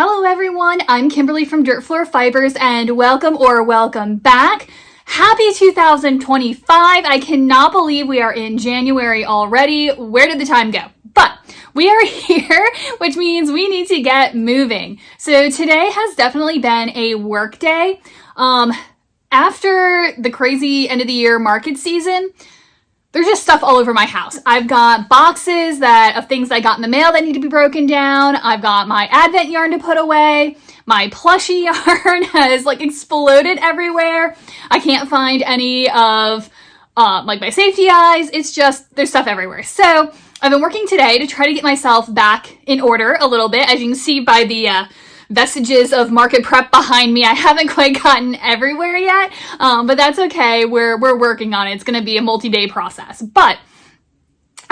Hello everyone, I'm Kimberly from Dirt Floor Fibers and welcome back. Happy 2025. I cannot believe we are in January already. Where did the time go? But we are here, which means we need to get moving. So today has definitely been a work day. After the crazy end of the year market season, there's just stuff all over my house. I've got boxes of things I got in the mail that need to be broken down. I've got my Advent yarn to put away. My plushie yarn has exploded everywhere. I can't find any of my safety eyes. It's just, there's stuff everywhere. So I've been working today to try to get myself back in order a little bit. As you can see by the vestiges of market prep behind me, I haven't quite gotten everywhere yet, but that's okay. We're working on it. It's going to be a multi-day process. But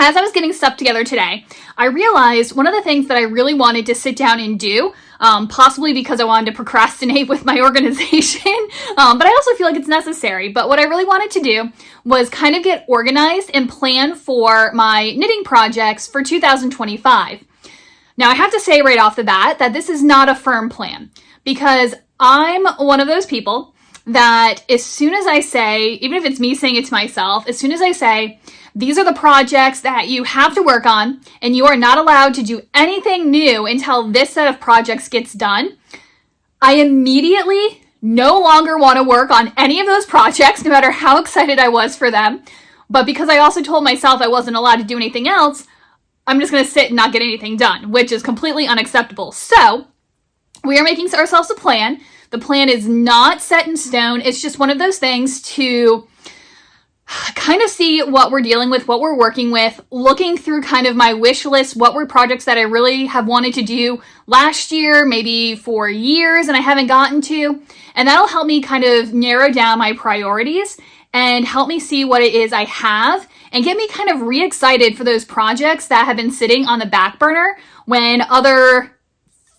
as I was getting stuff together today, I realized one of the things that I really wanted to sit down and do, possibly because I wanted to procrastinate with my organization, but I also feel like it's necessary. But what I really wanted to do was kind of get organized and plan for my knitting projects for 2025. Now, I have to say right off the bat that this is not a firm plan, because I'm one of those people that as soon as I say, even if it's me saying it to myself, as soon as I say, these are the projects that you have to work on and you are not allowed to do anything new until this set of projects gets done, I immediately no longer want to work on any of those projects, no matter how excited I was for them. But because I also told myself I wasn't allowed to do anything else, I'm just going to sit and not get anything done, which is completely unacceptable. So we are making ourselves a plan. The plan is not set in stone. It's just one of those things to kind of see what we're dealing with, what we're working with, looking through kind of my wish list, what were projects that I really have wanted to do last year, maybe for years, and I haven't gotten to. And that'll help me kind of narrow down my priorities and help me see what it is I have and get me kind of re-excited for those projects that have been sitting on the back burner when other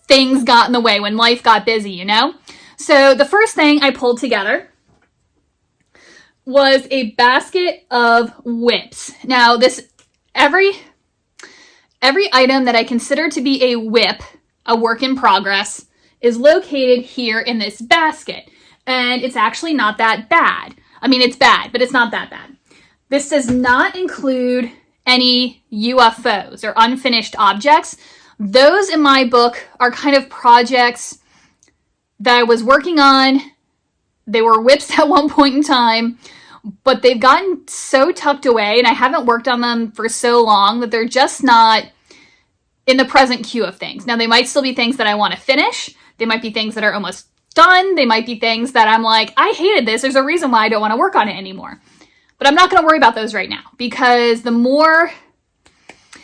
things got in the way, when life got busy, you know? So the first thing I pulled together was a basket of whips. Now every item that I consider to be a whip, a work in progress, is located here in this basket. And it's actually not that bad. I mean, it's bad, but it's not that bad. This does not include any UFOs or unfinished objects. Those in my book are kind of projects that I was working on. They were whips at one point in time, but they've gotten so tucked away and I haven't worked on them for so long that they're just not in the present queue of things. Now, they might still be things that I want to finish. They might be things that are almost done. They might be things that I'm like, I hated this. There's a reason why I don't want to work on it anymore. But I'm not going to worry about those right now, because the more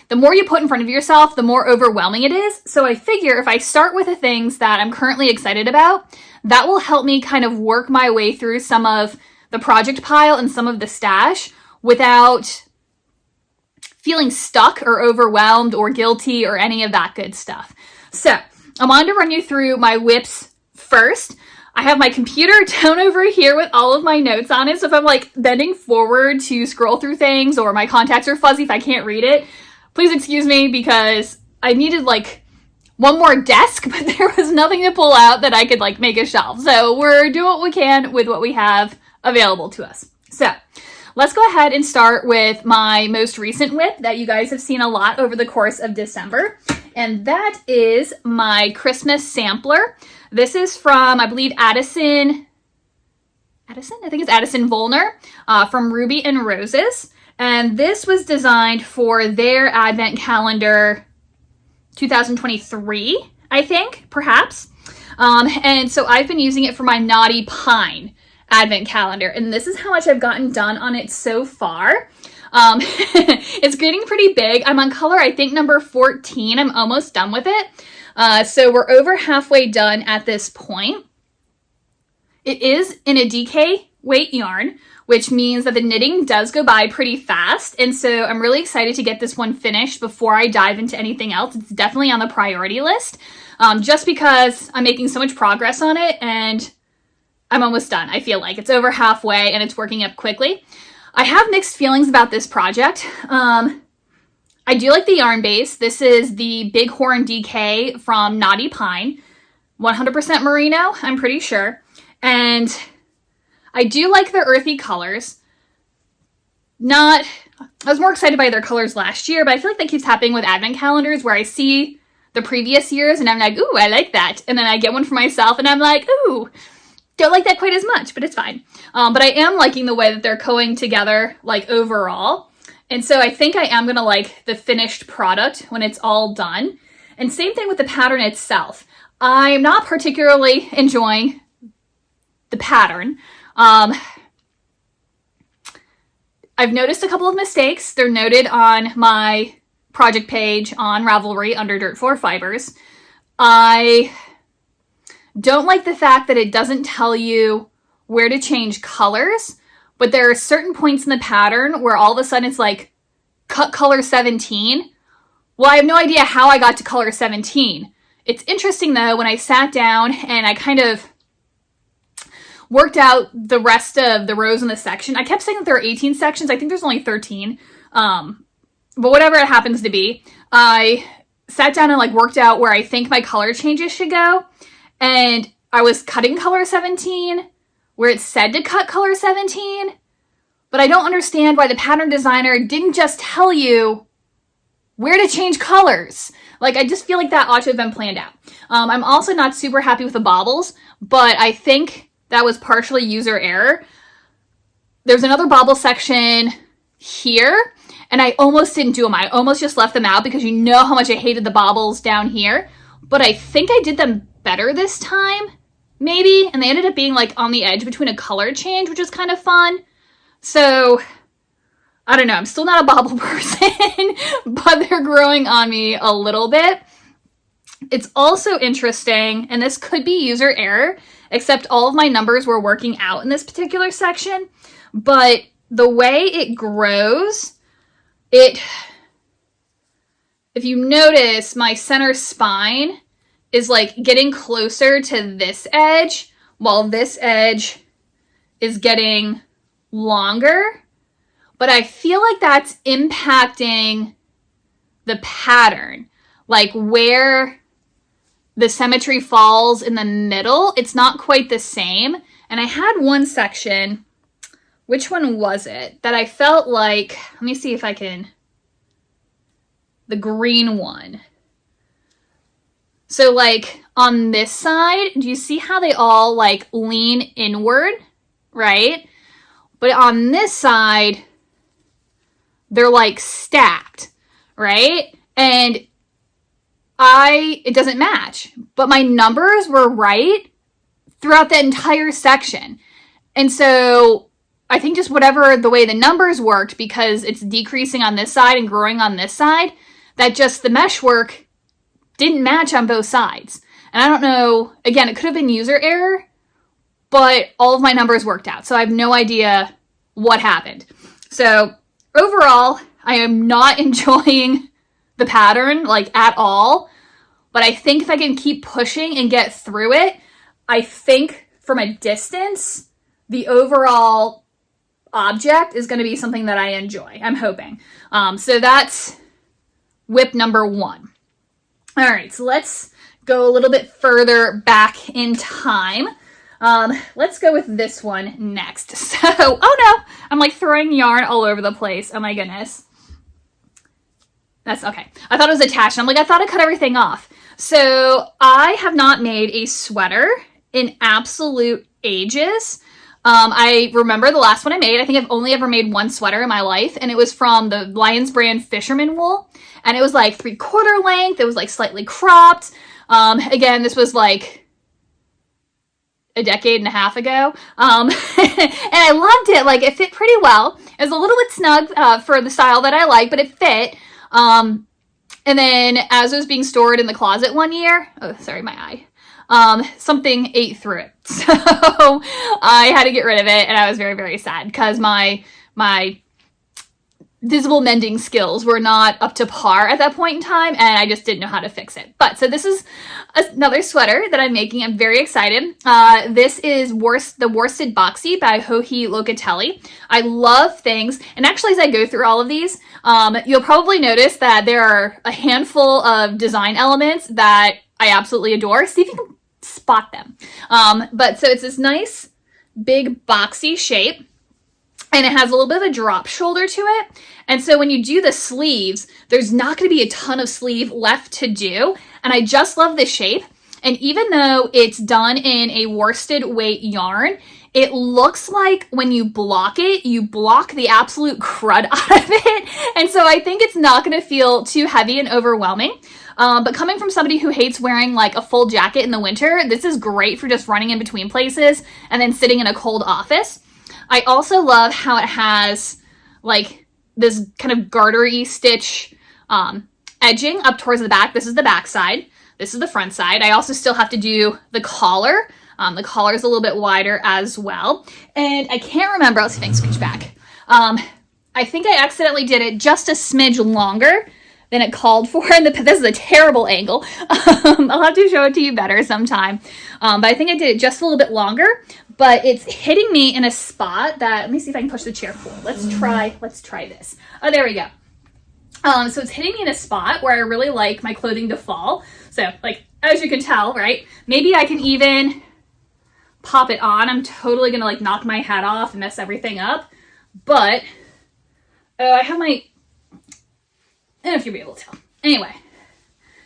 you put in front of yourself, the more overwhelming it is. So I figure if I start with the things that I'm currently excited about, that will help me kind of work my way through some of the project pile and some of the stash without feeling stuck or overwhelmed or guilty or any of that good stuff. So I wanted to run you through my whips first. I have my computer down over here with all of my notes on it. So if I'm bending forward to scroll through things or my contacts are fuzzy if I can't read it, please excuse me, because I needed one more desk, but there was nothing to pull out that I could make a shelf. So we're doing what we can with what we have available to us. So let's go ahead and start with my most recent whip that you guys have seen a lot over the course of December. And that is my Christmas sampler. This is from, I believe, Addison? I think it's Addison Vollner from Ruby and Roses. And this was designed for their Advent calendar 2023, I think, perhaps. And so I've been using it for my Knotty Pine Advent calendar. And this is how much I've gotten done on it so far. It's getting pretty big. I'm on color, I think, number 14. I'm almost done with it. So we're over halfway done at this point. It is in a DK weight yarn, which means that the knitting does go by pretty fast. And so I'm really excited to get this one finished before I dive into anything else. It's definitely on the priority list, just because I'm making so much progress on it and I'm almost done. I feel like it's over halfway and it's working up quickly. I have mixed feelings about this project. I do like the yarn base. This is the Bighorn DK from Knotty Pine. 100% merino, I'm pretty sure. And I do like their earthy colors. I was more excited by their colors last year, but I feel like that keeps happening with advent calendars where I see the previous years and I'm like, ooh, I like that. And then I get one for myself and I'm like, ooh, don't like that quite as much, but it's fine. But I am liking the way that they're going together, like overall. And so I think I am going to like the finished product when it's all done. And same thing with the pattern itself. I'm not particularly enjoying the pattern. I've noticed a couple of mistakes. They're noted on my project page on Ravelry under Dirt Floor Fibers. I don't like the fact that it doesn't tell you where to change colors, but there are certain points in the pattern where all of a sudden it's like, cut color 17. Well, I have no idea how I got to color 17. It's interesting though, when I sat down and I kind of worked out the rest of the rows in the section. I kept saying that there are 18 sections. I think there's only 13. But whatever it happens to be, I sat down and like worked out where I think my color changes should go. And I was cutting color 17 where it said to cut color 17. But I don't understand why the pattern designer didn't just tell you where to change colors. Like, I just feel like that ought to have been planned out. I'm also not super happy with the baubles, but I think that was partially user error. There's another bauble section here, and I almost didn't do them. I almost just left them out because you know how much I hated the baubles down here. But I think I did them better this time, maybe. And they ended up being like on the edge between a color change, which was kind of fun. So, I don't know. I'm still not a bauble person, but they're growing on me a little bit. It's also interesting, and this could be user error, except all of my numbers were working out in this particular section, but the way it grows, if you notice, my center spine is like getting closer to this edge, while this edge is getting longer, but I feel like that's impacting the pattern, like where the symmetry falls in the middle. It's not quite the same. And I had one section, which one was it, that I felt like, let me see if I can, the green one. So like on this side, do you see how they all like lean inward, right? But on this side, they're like stacked, right? And it doesn't match, but my numbers were right throughout the entire section. And so I think just whatever the way the numbers worked, because it's decreasing on this side and growing on this side, that just the mesh work didn't match on both sides. And I don't know, again, it could have been user error, but all of my numbers worked out. So I have no idea what happened. So overall, I am not enjoying the pattern like at all, but I think if I can keep pushing and get through it, I think from a distance, the overall object is going to be something that I enjoy. I'm hoping. So that's whip number 1. All right, so let's go a little bit further back in time. Let's go with this one next. So, oh no, I'm like throwing yarn all over the place. Oh my goodness. That's okay. I thought it was attached. I'm like, I thought I cut everything off. So I have not made a sweater in absolute ages. I remember the last one I made. I think I've only ever made one sweater in my life, and it was from the Lions brand Fisherman Wool. And it was like 3/4 length. It was like slightly cropped. Again, this was like a decade and a half ago. And I loved it. Like, it fit pretty well. It was a little bit snug for the style that I like, but it fit. And then as it was being stored in the closet one year, oh, sorry, my eye, something ate through it. So I had to get rid of it, and I was very, very sad because my visible mending skills were not up to par at that point in time, and I just didn't know how to fix it. But so this is another sweater that I'm making. I'm very excited. This is the Worsted Boxy by Joji Locatelli. I love things, and actually as I go through all of these, you'll probably notice that there are a handful of design elements that I absolutely adore. See if you can spot them. But so it's this nice big boxy shape, and it has a little bit of a drop shoulder to it. And so when you do the sleeves, there's not going to be a ton of sleeve left to do. And I just love this shape. And even though it's done in a worsted weight yarn, it looks like when you block it, you block the absolute crud out of it. And so I think it's not going to feel too heavy and overwhelming. But coming from somebody who hates wearing like a full jacket in the winter, this is great for just running in between places and then sitting in a cold office. I also love how it has like this kind of gartery stitch edging up towards the back. This is the back side. This is the front side. I also still have to do the collar. The collar is a little bit wider as well. And I can't remember. Let's see if I can scooch back. I think I accidentally did it just a smidge longer than it called for. And this is a terrible angle. I'll have to show it to you better sometime. But I think I did it just a little bit longer. But it's hitting me in a spot that, let me see if I can push the chair forward. Let's try this. Oh, there we go. So it's hitting me in a spot where I really like my clothing to fall. So like, as you can tell, right? Maybe I can even pop it on. I'm totally gonna like knock my hat off and mess everything up. But, I have my, I don't know if you'll be able to tell. Anyway,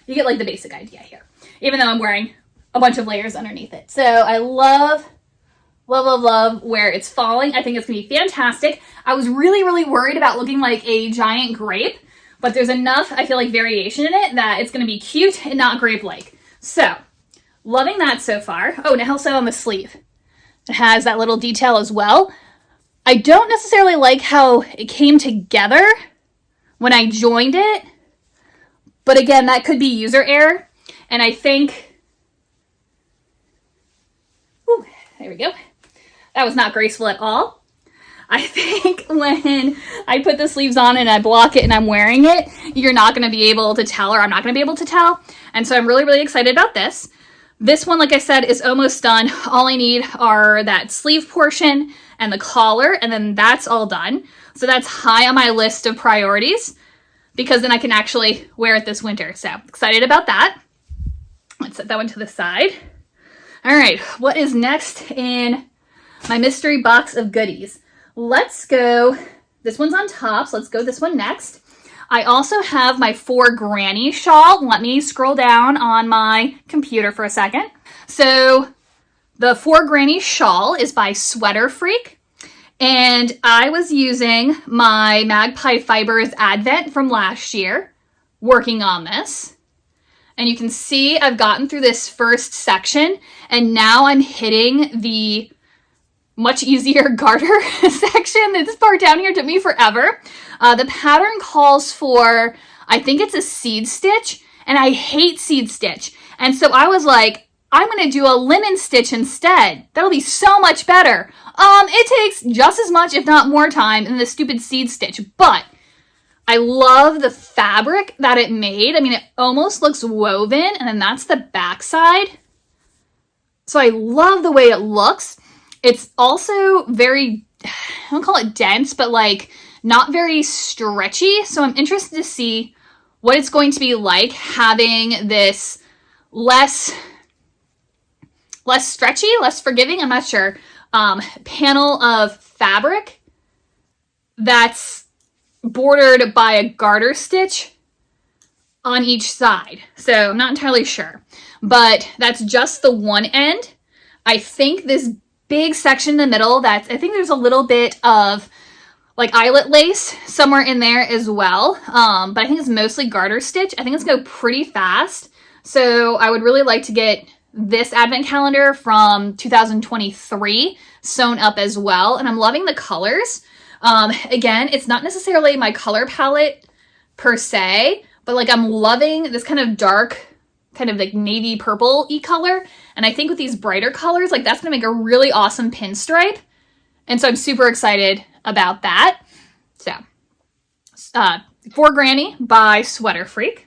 you get like the basic idea here. Even though I'm wearing a bunch of layers underneath it. So I love where it's falling. I think it's gonna be fantastic. I was really worried about looking like a giant grape, but there's enough, I feel like, variation in it that it's gonna be cute and not grape-like. So, loving that so far. Oh, and also on the sleeve. It has that little detail as well. I don't necessarily like how it came together when I joined it, but again, that could be user error. And I think, ooh, there we go. That was not graceful at all. I think when I put the sleeves on and I block it and I'm wearing it, you're not going to be able to tell, or I'm not going to be able to tell. And so I'm really excited about this. This one, like I said, is almost done. All I need are that sleeve portion and the collar, and then that's all done. So that's high on my list of priorities because then I can actually wear it this winter. So excited about that. Let's set that one to the side. All right, what is next in my mystery box of goodies? Let's go, this one's on top, so let's go this one next. I also have my For Granny shawl. Let me scroll down on my computer for a second. So the For Granny shawl is by Sweater Freak. And I was using my Magpie Fibers Advent from last year, working on this. And you can see I've gotten through this first section, and now I'm hitting the much easier garter section. This part down here took me forever. The pattern calls for, I think it's a seed stitch, and I hate seed stitch. And so I was like, I'm going to do a linen stitch instead. That'll be so much better. It takes just as much, if not more time than the stupid seed stitch, but I love the fabric that it made. I mean, it almost looks woven, and then that's the back side. So I love the way it looks. It's also very, I don't call it dense, but like not very stretchy. So I'm interested to see what it's going to be like having this less stretchy, less forgiving, I'm not sure, panel of fabric that's bordered by a garter stitch on each side. So I'm not entirely sure, but that's just the one end. I think this big section in the middle, I think there's a little bit of like eyelet lace somewhere in there as well. But I think it's mostly garter stitch. I think it's going to go pretty fast. So I would really like to get this advent calendar from 2023 sewn up as well. And I'm loving the colors. Again, it's not necessarily my color palette per se, but like I'm loving this kind of dark, kind of like navy purple-y color. And I think with these brighter colors, like that's gonna make a really awesome pinstripe. And so I'm super excited about that. So, For Granny by Sweater Freak.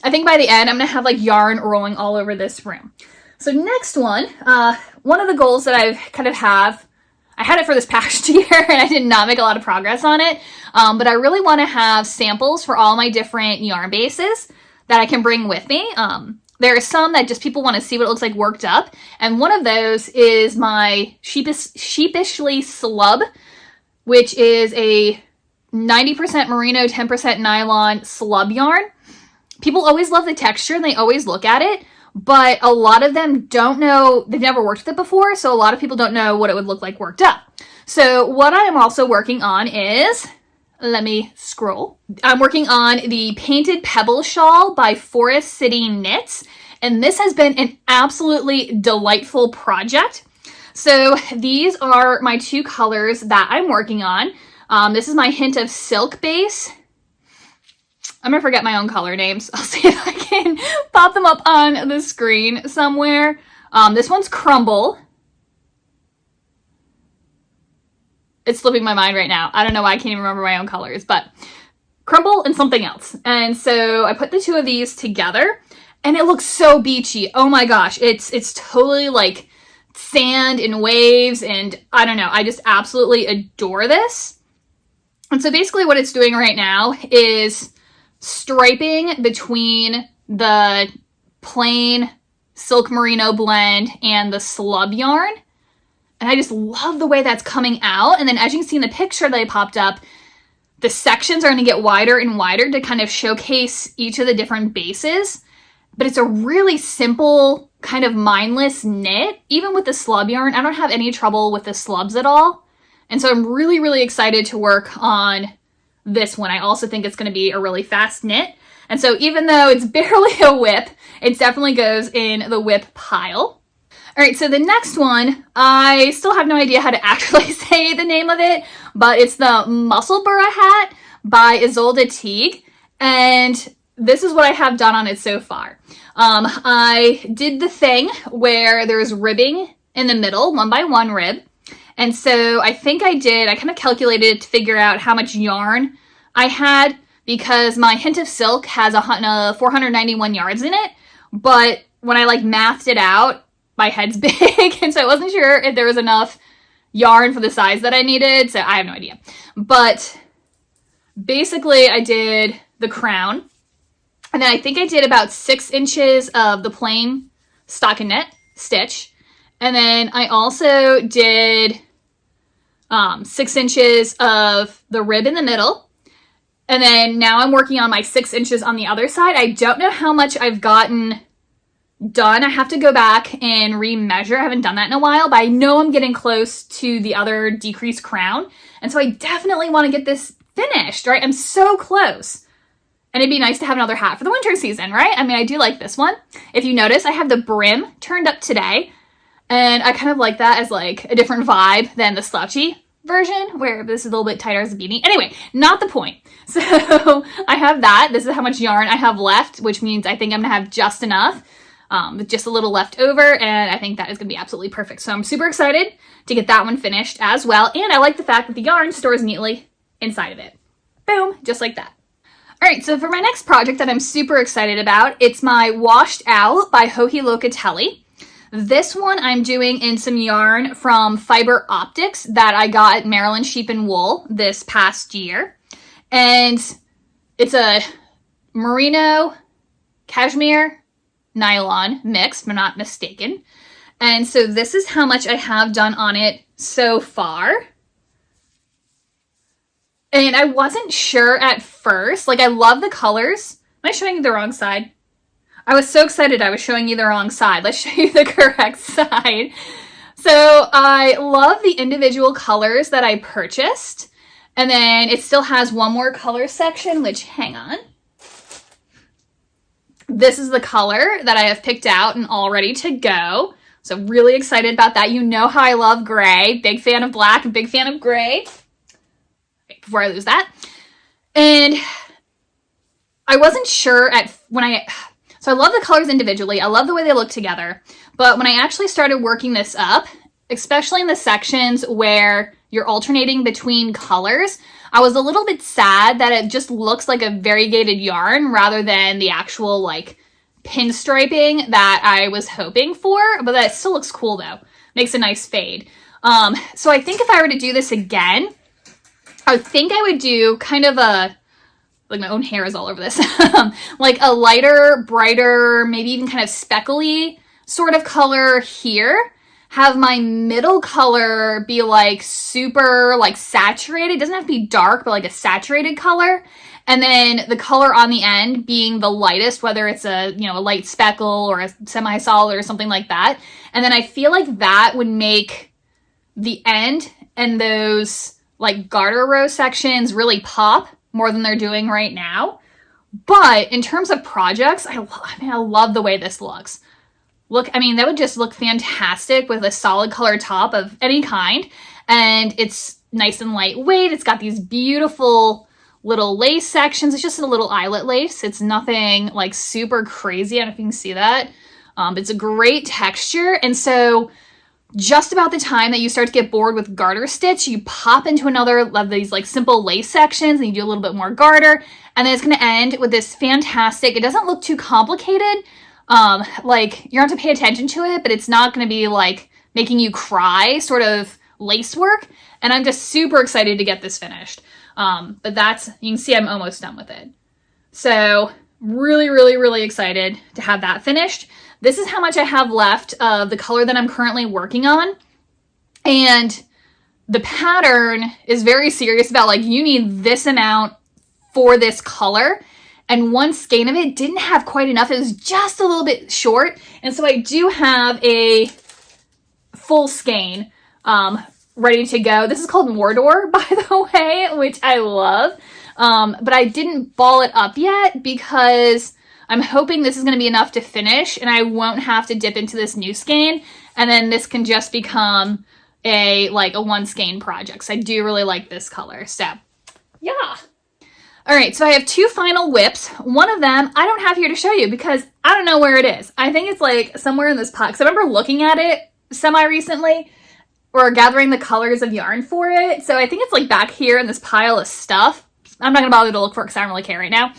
I think by the end, I'm gonna have like yarn rolling all over this room. So next one of the goals that I kind of have, I had it for this past year and I did not make a lot of progress on it, but I really want to have samples for all my different yarn bases that I can bring with me. There are some that just people want to see what it looks like worked up. And one of those is my Sheepishly Slub, which is a 90% merino, 10% nylon slub yarn. People always love the texture and they always look at it, but a lot of them don't know, they've never worked with it before, so a lot of people don't know what it would look like worked up. So what I am also working on is, let me scroll. I'm working on the Painted Pebble Shawl by Forest City Knits, and this has been an absolutely delightful project. So these are my two colors that I'm working on. This is my Hint of Silk base. I'm gonna forget my own color names. I'll see if I can pop them up on the screen somewhere. This one's Crumble. It's slipping my mind right now. I don't know why I can't even remember my own colors, but Crumble and something else. And so I put the two of these together and it looks so beachy. Oh my gosh. It's totally like sand and waves, and I don't know. I just absolutely adore this. And so basically what it's doing right now is striping between the plain silk merino blend and the slub yarn. And I just love the way that's coming out. And then as you can see in the picture that I popped up, the sections are going to get wider and wider to kind of showcase each of the different bases. But it's a really simple, kind of mindless knit. Even with the slub yarn, I don't have any trouble with the slubs at all. And so I'm really, really excited to work on this one. I also think it's going to be a really fast knit. And so even though it's barely a whip, it definitely goes in the whip pile. All right, so the next one, I still have no idea how to actually say the name of it, but it's the Musselburgh Hat by Isolde Teague. And this is what I have done on it so far. I did the thing where there's ribbing in the middle, 1x1 rib. And so I think I kind of calculated to figure out how much yarn I had, because my Hint of Silk has 491 yards in it. But when I like mathed it out, my head's big, and so I wasn't sure if there was enough yarn for the size that I needed, so I have no idea. But basically I did the crown, and then I think I did about 6 inches of the plain stockinette stitch, and then I also did 6 inches of the rib in the middle, and then now I'm working on my 6 inches on the other side. I don't know how much I've gotten done. I have to go back and remeasure. I haven't done that in a while, but I know I'm getting close to the other decreased crown. And so I definitely want to get this finished, right? I'm so close. And it'd be nice to have another hat for the winter season, right? I mean, I do like this one. If you notice, I have the brim turned up today, and I kind of like that as like a different vibe than the slouchy version, where this is a little bit tighter as a beanie. Anyway, not the point. So I have that. This is how much yarn I have left, which means I think I'm gonna have just enough. With just a little left over, and I think that is going to be absolutely perfect. So I'm super excited to get that one finished as well, and I like the fact that the yarn stores neatly inside of it. Boom, just like that. All right, so for my next project that I'm super excited about, it's my Washed Out by Joji Locatelli. This one I'm doing in some yarn from Fiber Optics that I got at Maryland Sheep and Wool this past year. And it's a merino, cashmere, nylon mix, if I'm not mistaken. And so this is how much I have done on it so far. And I wasn't sure at first. Like, I love the colors. Am I showing you the wrong side? I was so excited I was showing you the wrong side. Let's show you the correct side. So I love the individual colors that I purchased. And then it still has one more color section, which, hang on. This is the color that I have picked out and all ready to go. So really excited about that. You know how I love gray. Big fan of black, big fan of gray. Wait, before I lose that. And I wasn't sure so I love the colors individually. I love the way they look together. But when I actually started working this up, especially in the sections where you're alternating between colors, I was a little bit sad that it just looks like a variegated yarn rather than the actual like pinstriping that I was hoping for, but that still looks cool though. Makes a nice fade. So I think if I were to do this again, I think I would do kind of a like my own hair is all over this, like a lighter, brighter, maybe even kind of speckly sort of color here. Have my middle color be like super like saturated. It doesn't have to be dark, but like a saturated color. And then the color on the end being the lightest, whether it's a, you know, a light speckle or a semi-solid or something like that. And then I feel like that would make the end and those like garter row sections really pop more than they're doing right now. But in terms of projects, I love the way this looks. Look, I mean, that would just look fantastic with a solid color top of any kind. And it's nice and lightweight. It's got these beautiful little lace sections. It's just a little eyelet lace. It's nothing like super crazy. I don't know if you can see that. It's a great texture. And so just about the time that you start to get bored with garter stitch, you pop into another of these like simple lace sections and you do a little bit more garter. And then it's going to end with this fantastic, it doesn't look too complicated. Like you don't have to pay attention to it, but it's not going to be like making you cry sort of lace work. And I'm just super excited to get this finished. But that's, you can see I'm almost done with it. So really, really, really excited to have that finished. This is how much I have left of the color that I'm currently working on. And the pattern is very serious about like, you need this amount for this color. And one skein of it didn't have quite enough. It was just a little bit short. And so I do have a full skein ready to go. This is called Mordor, by the way, which I love. But I didn't ball it up yet because I'm hoping this is going to be enough to finish and I won't have to dip into this new skein. And then this can just become a one skein project. So I do really like this color. So yeah. All right, so I have two final whips. One of them I don't have here to show you because I don't know where it is. I think it's like somewhere in this pot. Because I remember looking at it semi-recently or gathering the colors of yarn for it. So I think it's like back here in this pile of stuff. I'm not going to bother to look for it because I don't really care right now.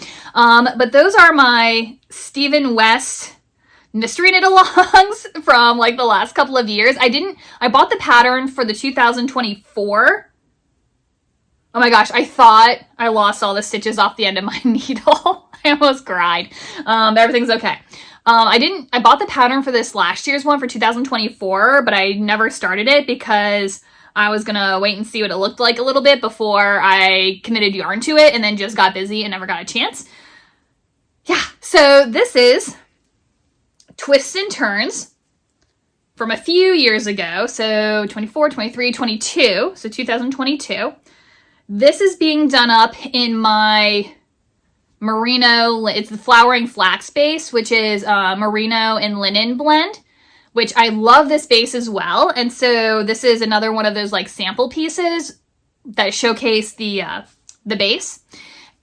But those are my Stephen West mystery knit alongs from like the last couple of years. I bought the pattern for the 2024. Oh my gosh, I thought I lost all the stitches off the end of my needle. I almost cried. Everything's okay. I bought the pattern for this last year's one for 2024, but I never started it because I was gonna wait and see what it looked like a little bit before I committed yarn to it and then just got busy and never got a chance. Yeah, so this is Twists and Turns from a few years ago. So 24, 23, 22, so 2022. This is being done up in my merino, it's the Flowering Flax base, which is merino and linen blend, which I love this base as well. And so this is another one of those like sample pieces that showcase the base.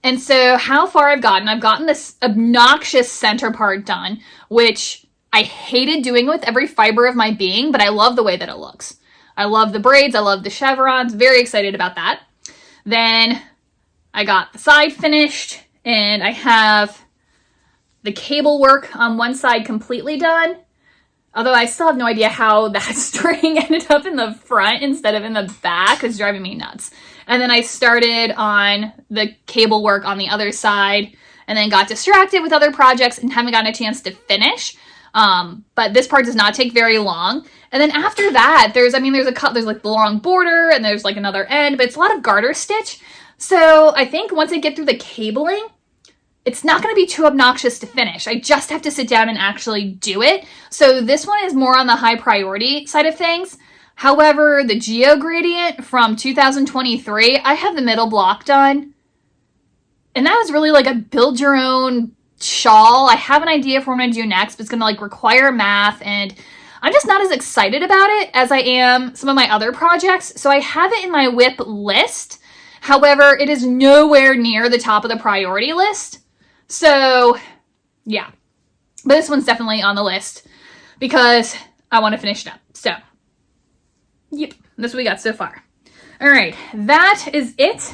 And so how far I've gotten this obnoxious center part done, which I hated doing with every fiber of my being, but I love the way that it looks. I love the braids. I love the chevrons. Very excited about that. Then I got the side finished and I have the cable work on one side completely done. Although I still have no idea how that string ended up in the front instead of in the back. It's driving me nuts. And then I started on the cable work on the other side and then got distracted with other projects and haven't gotten a chance to finish. But this part does not take very long. And then after that, there's like the long border and there's like another end, but it's a lot of garter stitch. So I think once I get through the cabling, it's not going to be too obnoxious to finish. I just have to sit down and actually do it. So this one is more on the high priority side of things. However, the Geo Gradient from 2023, I have the middle block done. And that was really like a build your own shawl. I have an idea for what I'm going to do next, but it's going to like require math and I'm just not as excited about it as I am some of my other projects. So I have it in my WIP list. However, it is nowhere near the top of the priority list. So yeah, but this one's definitely on the list because I want to finish it up. So yep, that's what we got so far. All right, that is it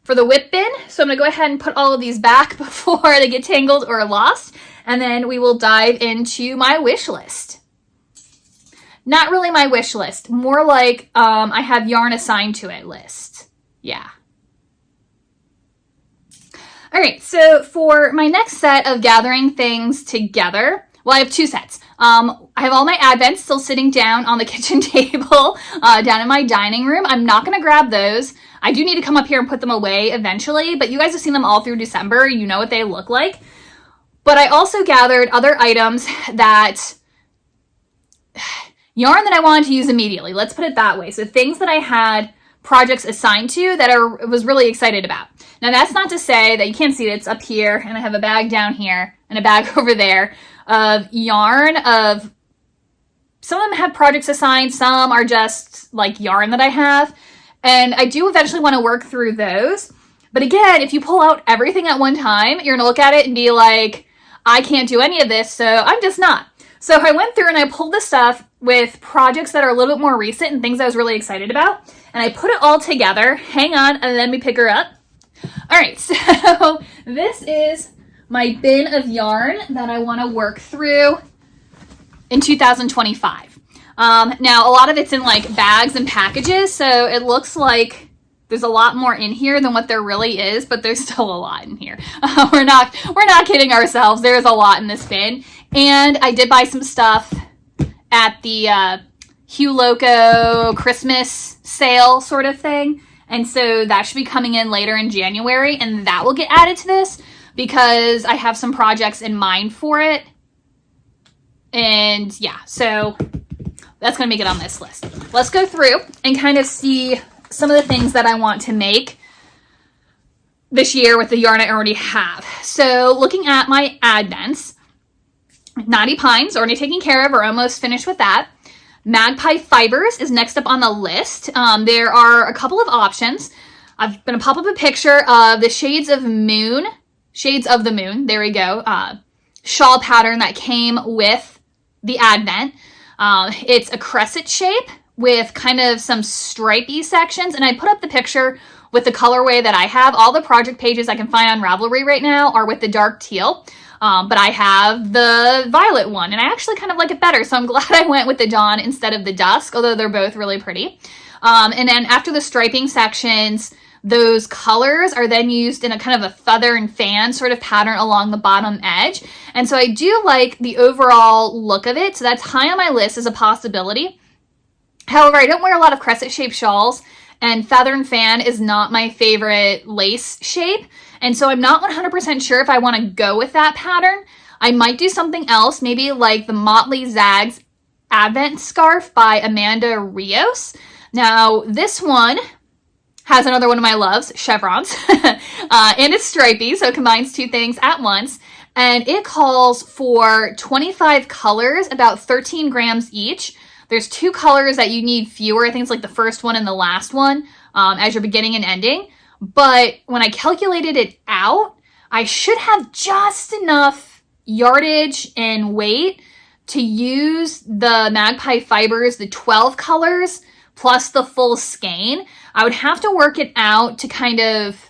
for the WIP bin. So I'm going to go ahead and put all of these back before they get tangled or lost. And then we will dive into my wish list. Not really my wish list, more like I have yarn assigned to it list. Yeah. All right, so for my next set of gathering things together, well, I have two sets. I have all my Advents still sitting down on the kitchen table down in my dining room. I'm not going to grab those. I do need to come up here and put them away eventually, but you guys have seen them all through December. You know what they look like. But I also gathered other items that, yarn that I wanted to use immediately. Let's put it that way. So things that I had projects assigned to that I was really excited about. Now that's not to say that you can't see it. It's up here, and I have a bag down here and a bag over there of yarn. Of some of them have projects assigned, some are just like yarn that I have, and I do eventually want to work through those. But again, if you pull out everything at one time, you're gonna look at it and be like, I can't do any of this, so I'm just not. So I went through and I pulled the stuff with projects that are a little bit more recent and things I was really excited about, and I put it all together. Hang on, and let me pick her up. All right, so this is my bin of yarn that I want to work through in 2025. Now, a lot of it's in like bags and packages, so it looks like there's a lot more in here than what there really is, but there's still a lot in here. We're not kidding ourselves. There's a lot in this bin, and I did buy some stuff at the Hue Loco Christmas sale sort of thing. And so that should be coming in later in January, and that will get added to this because I have some projects in mind for it. And yeah, so that's going to make it on this list. Let's go through and kind of see some of the things that I want to make this year with the yarn I already have. So looking at my Advents, Knotty Pines, already taken care of, or almost finished with that. Magpie Fibers is next up on the list. There are a couple of options. I'm going to pop up a picture of the Shades of the Moon, there we go, shawl pattern that came with the Advent. It's a crescent shape with kind of some stripy sections, and I put up the picture with the colorway that I have. All the project pages I can find on Ravelry right now are with the dark teal. But I have the violet one, and I actually kind of like it better, so I'm glad I went with the dawn instead of the dusk, although they're both really pretty. And then after the striping sections, those colors are then used in a kind of a feather and fan sort of pattern along the bottom edge. And so I do like the overall look of it, so that's high on my list as a possibility. However, I don't wear a lot of crescent-shaped shawls, and feather and fan is not my favorite lace shape. And so I'm not 100% sure if I want to go with that pattern. I might do something else, maybe like the Motley Zags Advent Scarf by Amanda Rios. Now, this one has another one of my loves, chevrons, and it's stripy, so it combines two things at once. And it calls for 25 colors, about 13 grams each. There's two colors that you need fewer. I think it's like the first one and the last one as you're beginning and ending. But when I calculated it out, I should have just enough yardage and weight to use the Magpie Fibers, the 12 colors, plus the full skein. I would have to work it out to kind of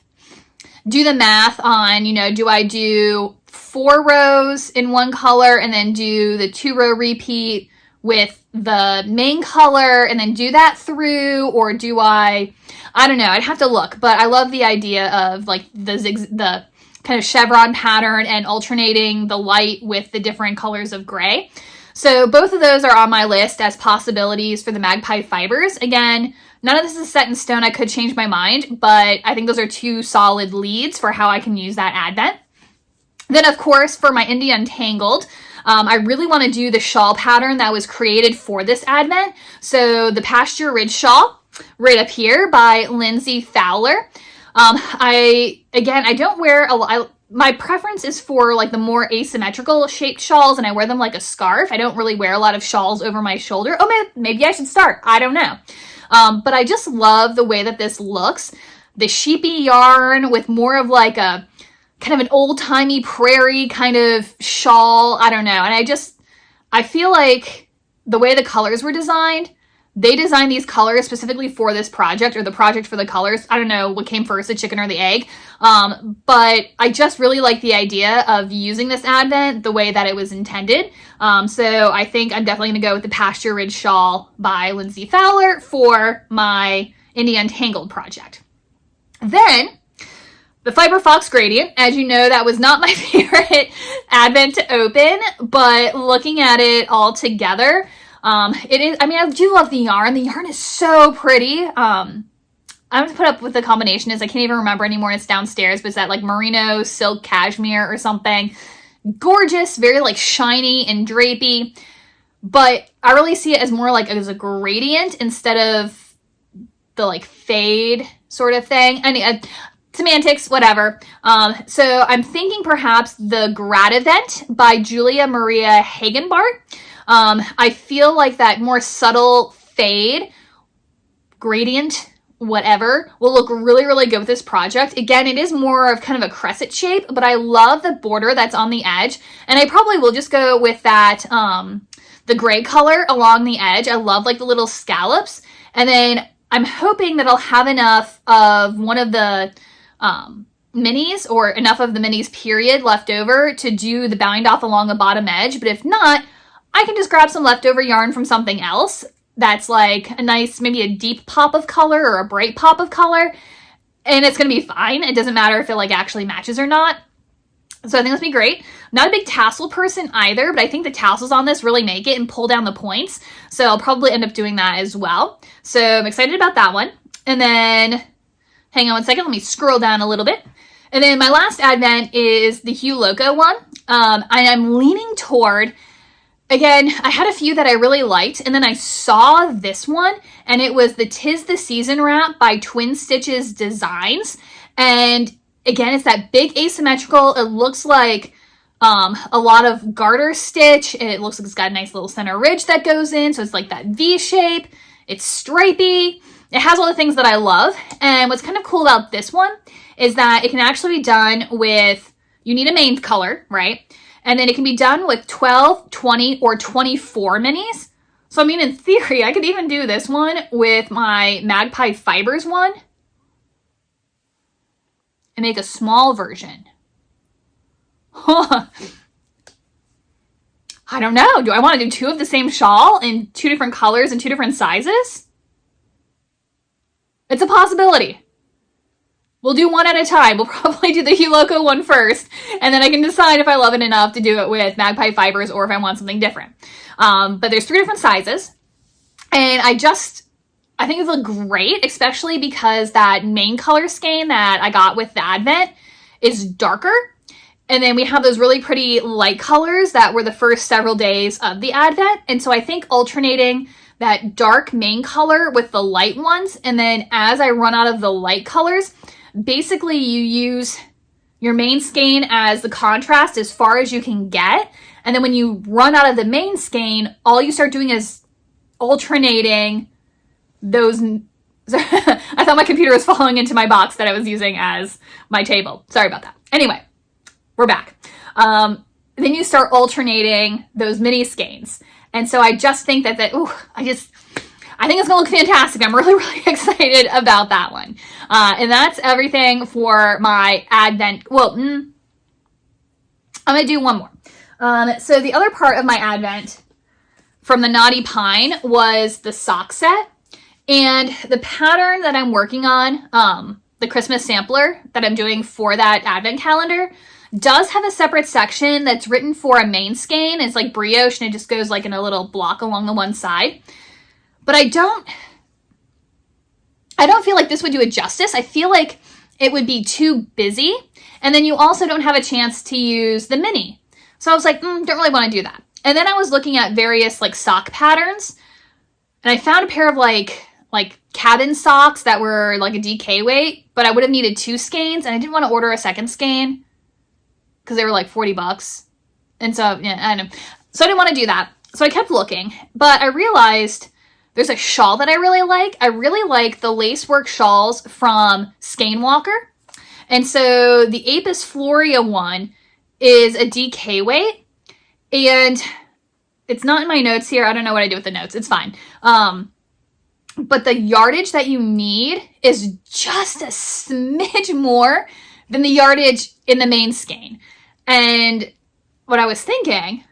do the math on, do I do 4 rows in one color and then do the 2-row repeat with the main color and then do that through, or do I don't know, I'd have to look, but I love the idea of like the kind of chevron pattern and alternating the light with the different colors of gray. So both of those are on my list as possibilities for the Magpie Fibers. Again, none of this is set in stone. I could change my mind, but I think those are two solid leads for how I can use that Advent. Then, of course, for my Indie Untangled, I really want to do the shawl pattern that was created for this Advent. So the Pasture Ridge Shawl, right up here by Lindsay Fowler. I don't wear a lot. My preference is for like the more asymmetrical shaped shawls, and I wear them like a scarf. I don't really wear a lot of shawls over my shoulder. Oh, maybe I should start. I don't know. But I just love the way that this looks. The sheepy yarn with more of like a kind of an old-timey prairie kind of shawl. I don't know. And I feel like the way the colors were designed, they designed these colors specifically for this project, or the project for the colors. I don't know what came first, the chicken or the egg. But I just really like the idea of using this Advent the way that it was intended. So I think I'm definitely going to go with the Pasture Ridge Shawl by Lindsay Fowler for my Indie Untangled project. Then the Fiber Fox Gradient. As you know, that was not my favorite advent to open, but looking at it all together, it is, I mean, I do love the yarn. The yarn is so pretty. I'm going to put up with the combination is I can't even remember anymore. It's downstairs, but it's that like merino silk cashmere or something. Gorgeous, very like shiny and drapey, but I really see it as more like as a gradient instead of the like fade sort of thing. Semantics, whatever. So I'm thinking perhaps the Gradivent by Julia Maria Hagenbart. I feel like that more subtle fade gradient, whatever, will look really, really good with this project. Again, it is more of kind of a crescent shape, but I love the border that's on the edge. And I probably will just go with that, the gray color along the edge. I love like the little scallops. And then I'm hoping that I'll have enough of one of the minis or enough of the minis period left over to do the bind off along the bottom edge. But if not, I can just grab some leftover yarn from something else that's like a nice, maybe a deep pop of color or a bright pop of color, and it's going to be fine. It doesn't matter if it like actually matches or not. So I think this will be great. I'm not a big tassel person either, but I think the tassels on this really make it and pull down the points. So I'll probably end up doing that as well. So I'm excited about that one. And then, hang on one second, let me scroll down a little bit. And then my last advent is the Hue Loco one. I'm leaning toward, again, I had a few that I really liked, and then I saw this one, and it was the 'Tis the Season wrap by Twin Stitches Designs. And again, it's that big asymmetrical. It looks like a lot of garter stitch, and it looks like it's got a nice little center ridge that goes in, so it's like that V shape. It's stripy. It has all the things that I love. And what's kind of cool about this one is that it can actually be done with, you need a main color, right? And then it can be done with 12, 20, or 24 minis. So, I mean, in theory, I could even do this one with my Magpie Fibers one and make a small version. Huh. I don't know. Do I want to do two of the same shawl in two different colors and two different sizes? It's a possibility. We'll do one at a time. We'll probably do the Hue Loco one first, and then I can decide if I love it enough to do it with Magpie Fibers or if I want something different. But there's 3 different sizes, and I think it look great, especially because that main color skein that I got with the Advent is darker, and then we have those really pretty light colors that were the first several days of the Advent, and so I think alternating that dark main color with the light ones, and then as I run out of the light colors, basically you use your main skein as the contrast as far as you can get, and then when you run out of the main skein, all you start doing is alternating those. I thought my computer was falling into my box that I was using as my table. Sorry about that. Anyway, we're back. Then you start alternating those mini skeins. And so I just think that, I think it's going to look fantastic. I'm really, really excited about that one. And that's everything for my Advent. Well, I'm going to do one more. So the other part of my Advent from the Knotty Pine was the sock set. And the pattern that I'm working on, the Christmas sampler that I'm doing for that Advent calendar, does have a separate section that's written for a main skein. It's like brioche, and it just goes like in a little block along the one side. But I don't feel like this would do it justice. I feel like it would be too busy. And then you also don't have a chance to use the mini. So I was like, don't really want to do that. And then I was looking at various like sock patterns, and I found a pair of like cabin socks that were like a DK weight, but I would have needed 2 skeins, and I didn't want to order a second skein because they were like $40. And so, yeah, I know. So I didn't want to do that. So I kept looking, but I realized there's a shawl that I really like. I really like the lacework shawls from Skein-Walker. And so the Apis Floria one is a DK weight, and it's not in my notes here. I don't know what I did with the notes. It's fine. But the yardage that you need is just a smidge more than the yardage in the main skein. And what I was thinking,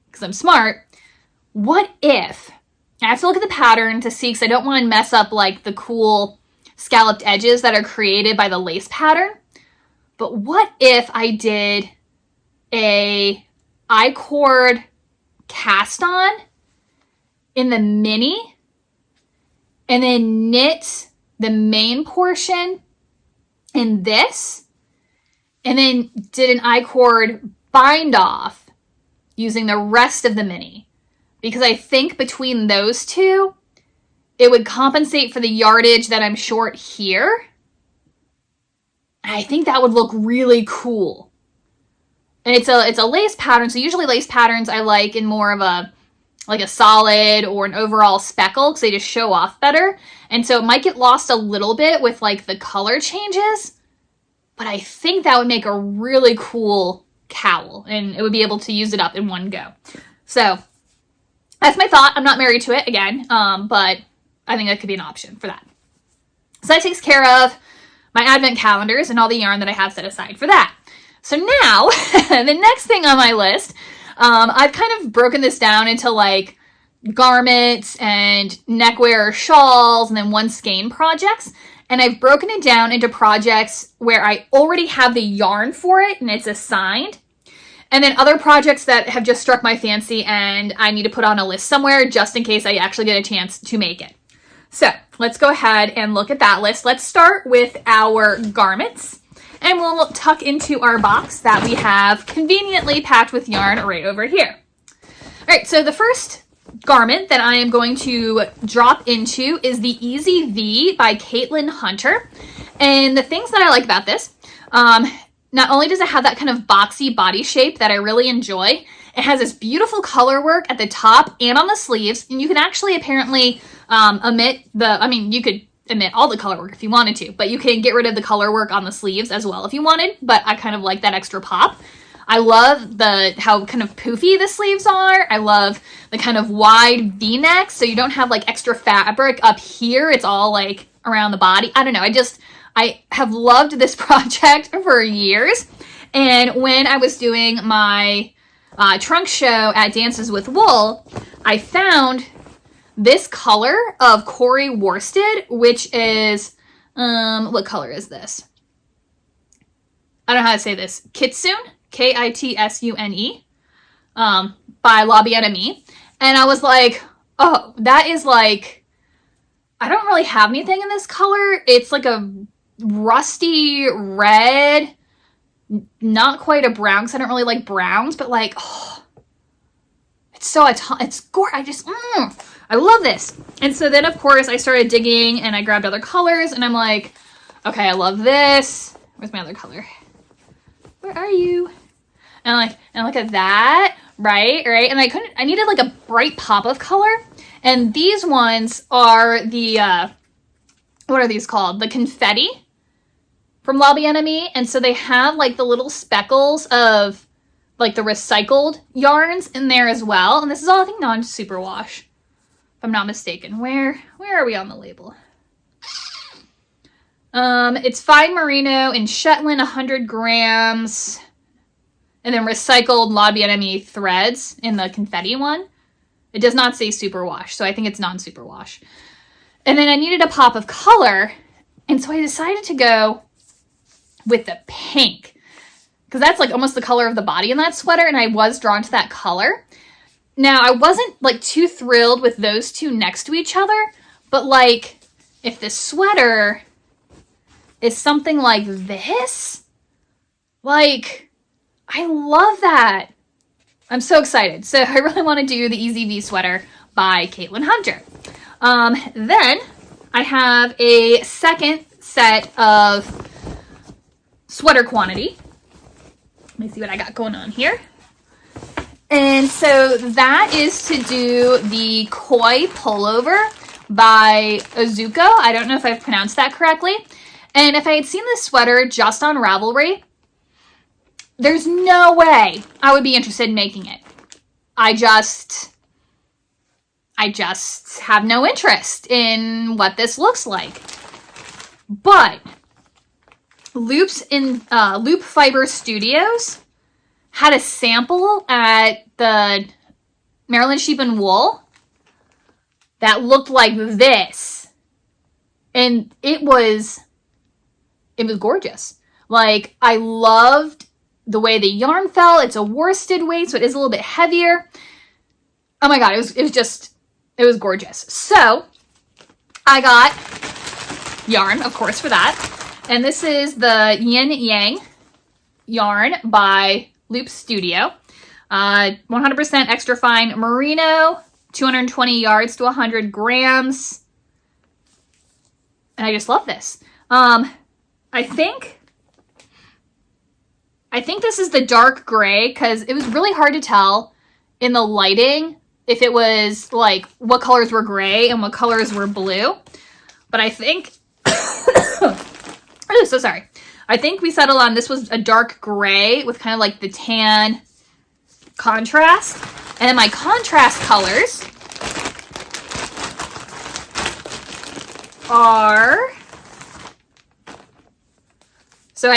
because I'm smart, what if, I have to look at the pattern to see, because I don't want to mess up like the cool scalloped edges that are created by the lace pattern. but what if I did a I-cord cast on in the mini and then knit the main portion in this and then did an I-cord bind off using the rest of the mini? Because I think between those two, it would compensate for the yardage that I'm short here. I think that would look really cool. And it's a lace pattern, so usually lace patterns I like in more of a solid or an overall speckle because they just show off better. And so it might get lost a little bit with like the color changes, but I think that would make a really cool cowl and it would be able to use it up in one go. So that's my thought. I'm not married to it again, but I think that could be an option for that. So that takes care of my advent calendars and all the yarn that I have set aside for that. So now, the next thing on my list, I've kind of broken this down into like garments and neckwear shawls and then one skein projects. And I've broken it down into projects where I already have the yarn for it and it's assigned. And then other projects that have just struck my fancy and I need to put on a list somewhere just in case I actually get a chance to make it. So let's go ahead and look at that list. Let's start with our garments and we'll tuck into our box that we have conveniently packed with yarn right over here. All right, so the first garment that I am going to drop into is the Easy V by Caitlin Hunter. And the things that I like about this, not only does it have that kind of boxy body shape that I really enjoy, it has this beautiful color work at the top and on the sleeves. And you can actually apparently you could omit all the color work if you wanted to, but you can get rid of the color work on the sleeves as well if you wanted, but I kind of like that extra pop. I love how kind of poofy the sleeves are. I love the kind of wide V-neck, so you don't have like extra fabric up here. It's all like around the body. I don't know. I have loved this project for years. And when I was doing my trunk show at Dances with Wool, I found this color of Corey Worsted, which is, what color is this? I don't know how to say this. Kitsune, Kitsune, by La Bien Aimée. And I was like, oh, that is like, I don't really have anything in this color. It's like a rusty red, not quite a brown, because I don't really like browns, but like, oh, it's gorgeous. I love this. And so then, of course, I started digging and I grabbed other colors and I'm like, okay, I love this. Where's my other color? Where are you? And look at that, right? And I needed like a bright pop of color. And these ones are the, what are these called? The confetti from La Bien Aimée. And so they have like the little speckles of like the recycled yarns in there as well. And this is all, I think, non-superwash, if I'm not mistaken. Where are we on the label? It's fine merino in Shetland, 100 grams. And then recycled La Bien Aimée threads in the confetti one. It does not say superwash, so I think it's non-superwash. And then I needed a pop of color, and so I decided to go with the pink, because that's like almost the color of the body in that sweater, and I was drawn to that color. Now, I wasn't like too thrilled with those two next to each other, but like if the sweater is something like this, like, I love that. I'm so excited. So I really want to do the Easy V sweater by Caitlin Hunter. Then I have a second set of sweater quantity. Let me see what I got going on here. And so that is to do the Koi pullover by Azuko. I don't know if I've pronounced that correctly. And if I had seen this sweater just on Ravelry, there's no way I would be interested in making it. I just have no interest in what this looks like. But Loop Fiber Studios had a sample at the Maryland Sheep and Wool that looked like this. And it was gorgeous. Like, I loved the way the yarn felt. It's a worsted weight, so it is a little bit heavier. Oh my God, it was gorgeous. So I got yarn, of course, for that. And this is the Yin Yang yarn by Loop Studio. 100% extra fine merino, 220 yards to 100 grams. And I just love this. I think this is the dark gray because it was really hard to tell in the lighting if it was like what colors were gray and what colors were blue. But I think, oh, so sorry. I think we settled on this was a dark gray with kind of like the tan contrast. And then my contrast colors are, so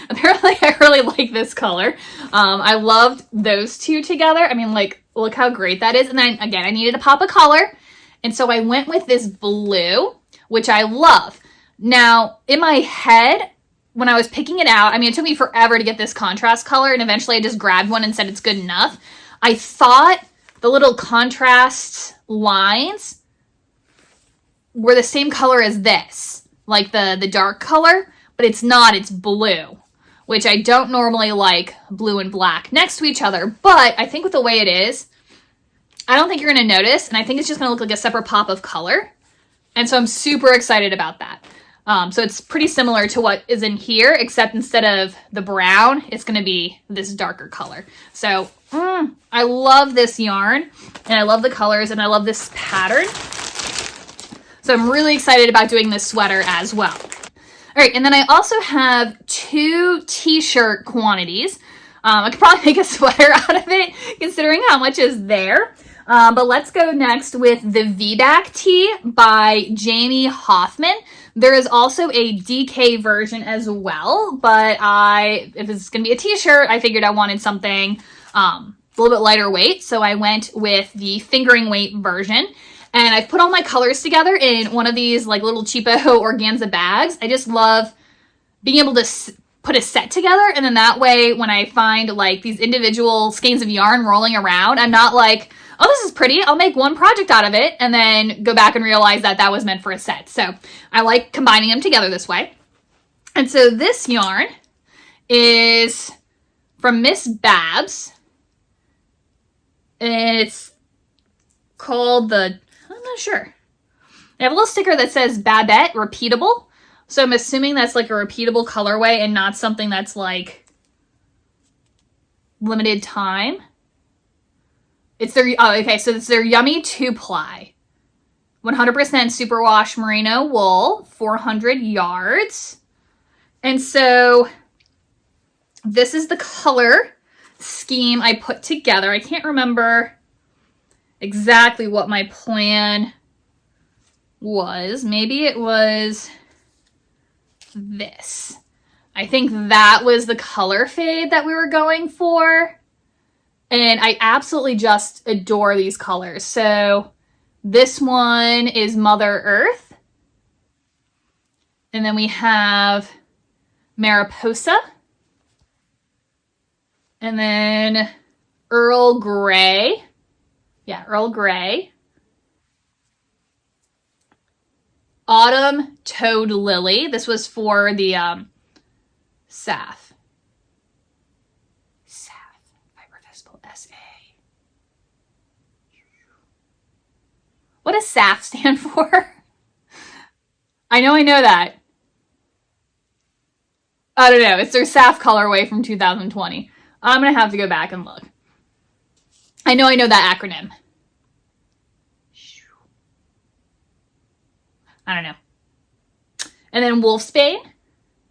apparently I really like this color. I loved those two together. I mean, like, look how great that is. And then again, I needed to pop a color. And so I went with this blue, which I love. Now, in my head, when I was picking it out, I mean, it took me forever to get this contrast color, and eventually I just grabbed one and said it's good enough. I thought the little contrast lines were the same color as this, like the dark color, but it's not, it's blue, which I don't normally like blue and black next to each other, but I think with the way it is, I don't think you're going to notice, and I think it's just going to look like a separate pop of color. And so I'm super excited about that. So it's pretty similar to what is in here, except instead of the brown, it's going to be this darker color. So I love this yarn, and I love the colors, and I love this pattern. So I'm really excited about doing this sweater as well. All right, and then I also have 2 t-shirt quantities. I could probably make a sweater out of it, considering how much is there. But let's go next with the V-Back tee by Jamie Hoffman. There is also a DK version as well, but if it's going to be a t-shirt, I figured I wanted something a little bit lighter weight, so I went with the fingering weight version. And I've put all my colors together in one of these like little cheapo organza bags. I just love being able to put a set together, and then that way when I find like these individual skeins of yarn rolling around, I'm not like, oh, this is pretty, I'll make one project out of it, and then go back and realize that that was meant for a set. So I like combining them together this way. And so this yarn is from Miss Babs, and it's called I'm not sure. I have a little sticker that says Babette Repeatable. So I'm assuming that's like a repeatable colorway and not something that's like limited time. It's their, oh, okay, so it's their Yummy 2-ply. 100% superwash merino wool, 400 yards. And so this is the color scheme I put together. I can't remember exactly what my plan was. Maybe it was this. I think that was the color fade that we were going for. And I absolutely just adore these colors. So this one is Mother Earth. And then we have Mariposa. And then Earl Grey. Yeah, Earl Grey. Autumn Toad Lily. This was for the SAF. What does SAF stand for? I know that. I don't know. It's their SAF colorway from 2020. I'm going to have to go back and look. I know that acronym. I don't know. And then Wolfsbane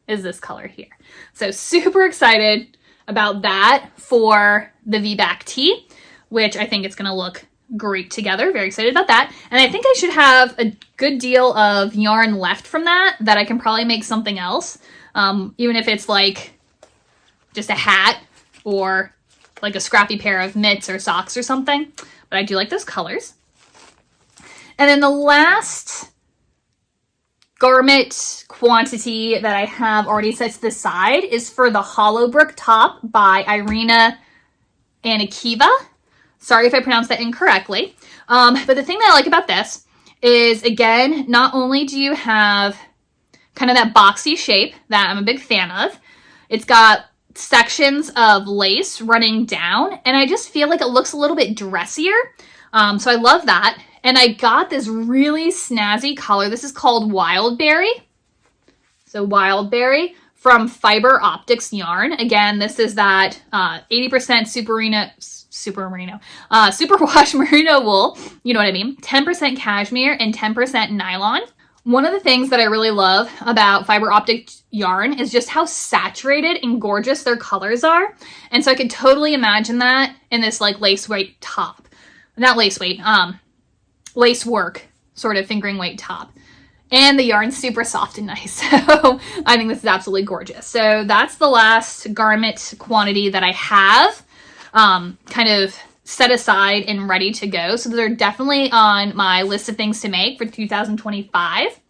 is this color here. So super excited about that for the V-Back tee, which I think it's going to look great together. Very excited about that. And I think I should have a good deal of yarn left from that I can probably make something else. Even if it's like just a hat or like a scrappy pair of mitts or socks or something. But I do like those colors. And then the last garment quantity that I have already set to the side is for the Hollowbrook top by Irina Anikieva. Sorry if I pronounced that incorrectly. But the thing that I like about this is, again, not only do you have kind of that boxy shape that I'm a big fan of, it's got sections of lace running down, and I just feel like it looks a little bit dressier. So I love that. And I got this really snazzy color. This is called Wildberry. So Wildberry from Fiber Optics yarn. Again, this is that 80% superwash merino wool. You know what I mean? 10% cashmere and 10% nylon. One of the things that I really love about Fiber Optic yarn is just how saturated and gorgeous their colors are. And so I could totally imagine that in this like lace weight top. Not lace weight, lace work sort of fingering weight top. And the yarn's super soft and nice. So I think this is absolutely gorgeous. So that's the last garment quantity that I have kind of set aside and ready to go. So they're definitely on my list of things to make for 2025.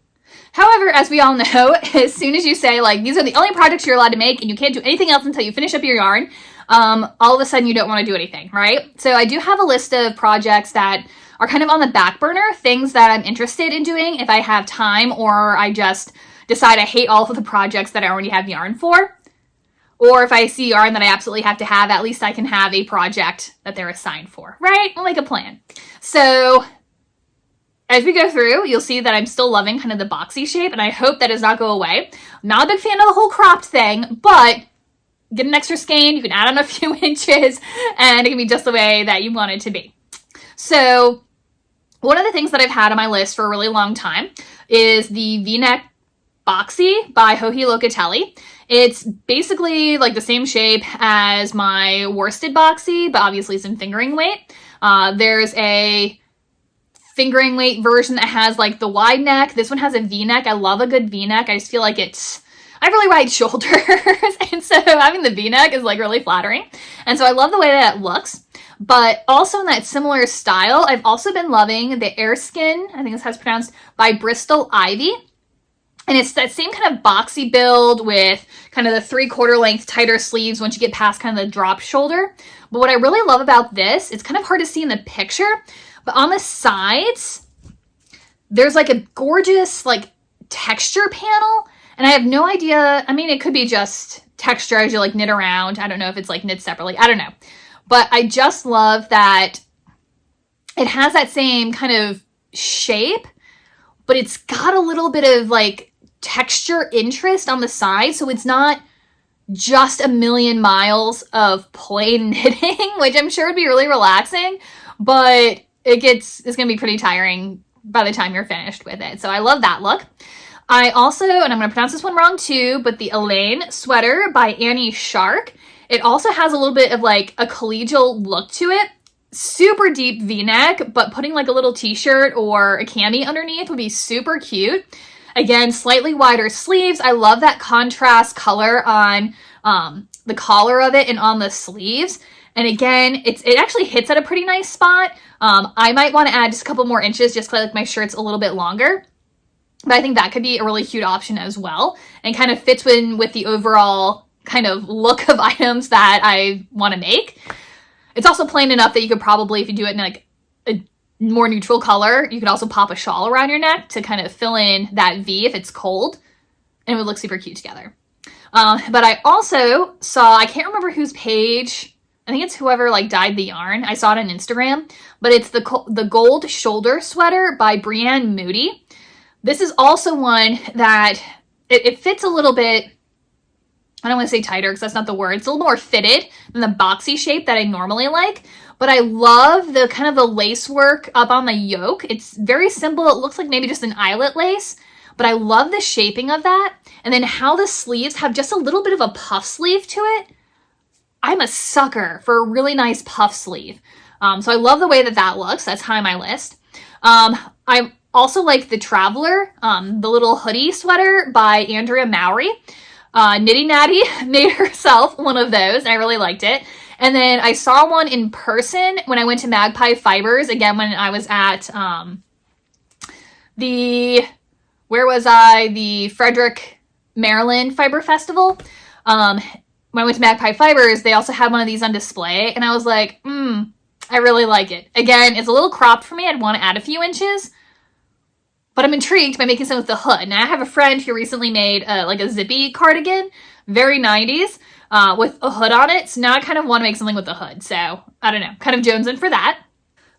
However, as we all know, as soon as you say like, these are the only projects you're allowed to make and you can't do anything else until you finish up your yarn, all of a sudden you don't want to do anything, right? So I do have a list of projects that are kind of on the back burner, things that I'm interested in doing if I have time, or I just decide I hate all of the projects that I already have yarn for. Or if I see yarn that I absolutely have to have, at least I can have a project that they're assigned for, right? We'll make a plan. So as we go through, you'll see that I'm still loving kind of the boxy shape, and I hope that does not go away. I'm not a big fan of the whole cropped thing, but get an extra skein, you can add on a few inches, and it can be just the way that you want it to be. So one of the things that I've had on my list for a really long time is the V-neck boxy by Joji Locatelli. It's basically like the same shape as my worsted boxy, but obviously it's in fingering weight. There's a fingering weight version that has like the wide neck. This one has a V-neck. I love a good V-neck. I just feel like I have really wide shoulders, and so having the V-neck is like really flattering. And so I love the way that it looks. But also in that similar style, I've also been loving the Airskin, I think that's how it's pronounced, by Bristol Ivy. And it's that same kind of boxy build with kind of the 3/4 length tighter sleeves once you get past kind of the drop shoulder. But what I really love about this, it's kind of hard to see in the picture, but on the sides, there's like a gorgeous like texture panel. And I have no idea, I mean, it could be just texture as you like knit around. I don't know if it's like knit separately. I don't know. But I just love that it has that same kind of shape, but it's got a little bit of like texture interest on the side. So it's not just a million miles of plain knitting, which I'm sure would be really relaxing, but it's going to be pretty tiring by the time you're finished with it. So I love that look. I also, and I'm going to pronounce this one wrong too, but the Elaine sweater by Annie Shark. It also has a little bit of like a collegial look to it. Super deep V-neck, but putting like a little t-shirt or a cami underneath would be super cute. Again, slightly wider sleeves. I love that contrast color on the collar of it and on the sleeves. And again, it actually hits at a pretty nice spot. I might want to add just a couple more inches just because I like my shirts a little bit longer. But I think that could be a really cute option as well. And kind of fits in with the overall kind of look of items that I want to make. It's also plain enough that you could probably, if you do it in like a more neutral color, you could also pop a shawl around your neck to kind of fill in that V if it's cold, and it would look super cute together. But I also saw, I can't remember whose page, I think it's whoever like dyed the yarn. I saw it on Instagram, but it's the gold shoulder sweater by Brienne Moody. This is also one that it fits a little bit, I don't want to say tighter because that's not the word. It's a little more fitted than the boxy shape that I normally like. But I love the kind of the lace work up on the yoke. It's very simple. It looks like maybe just an eyelet lace. But I love the shaping of that. And then how the sleeves have just a little bit of a puff sleeve to it. I'm a sucker for a really nice puff sleeve. So I love the way that that looks. That's high on my list. I also like the Traveler, the little hoodie sweater by Andrea Mowry. Nitty Natty made herself one of those, and I really liked it. And then I saw one in person when I went to Magpie Fibers, again, when I was at the where was I? The Frederick, Maryland Fiber Festival. When I went to Magpie Fibers, they also had one of these on display, and I was like, I really like it. Again, it's a little cropped for me. I'd want to add a few inches, but I'm intrigued by making some with the hood. Now, I have a friend who recently made like a zippy cardigan, very 90s, with a hood on it. So now I kind of want to make something with the hood. So, I don't know, kind of jonesing for that.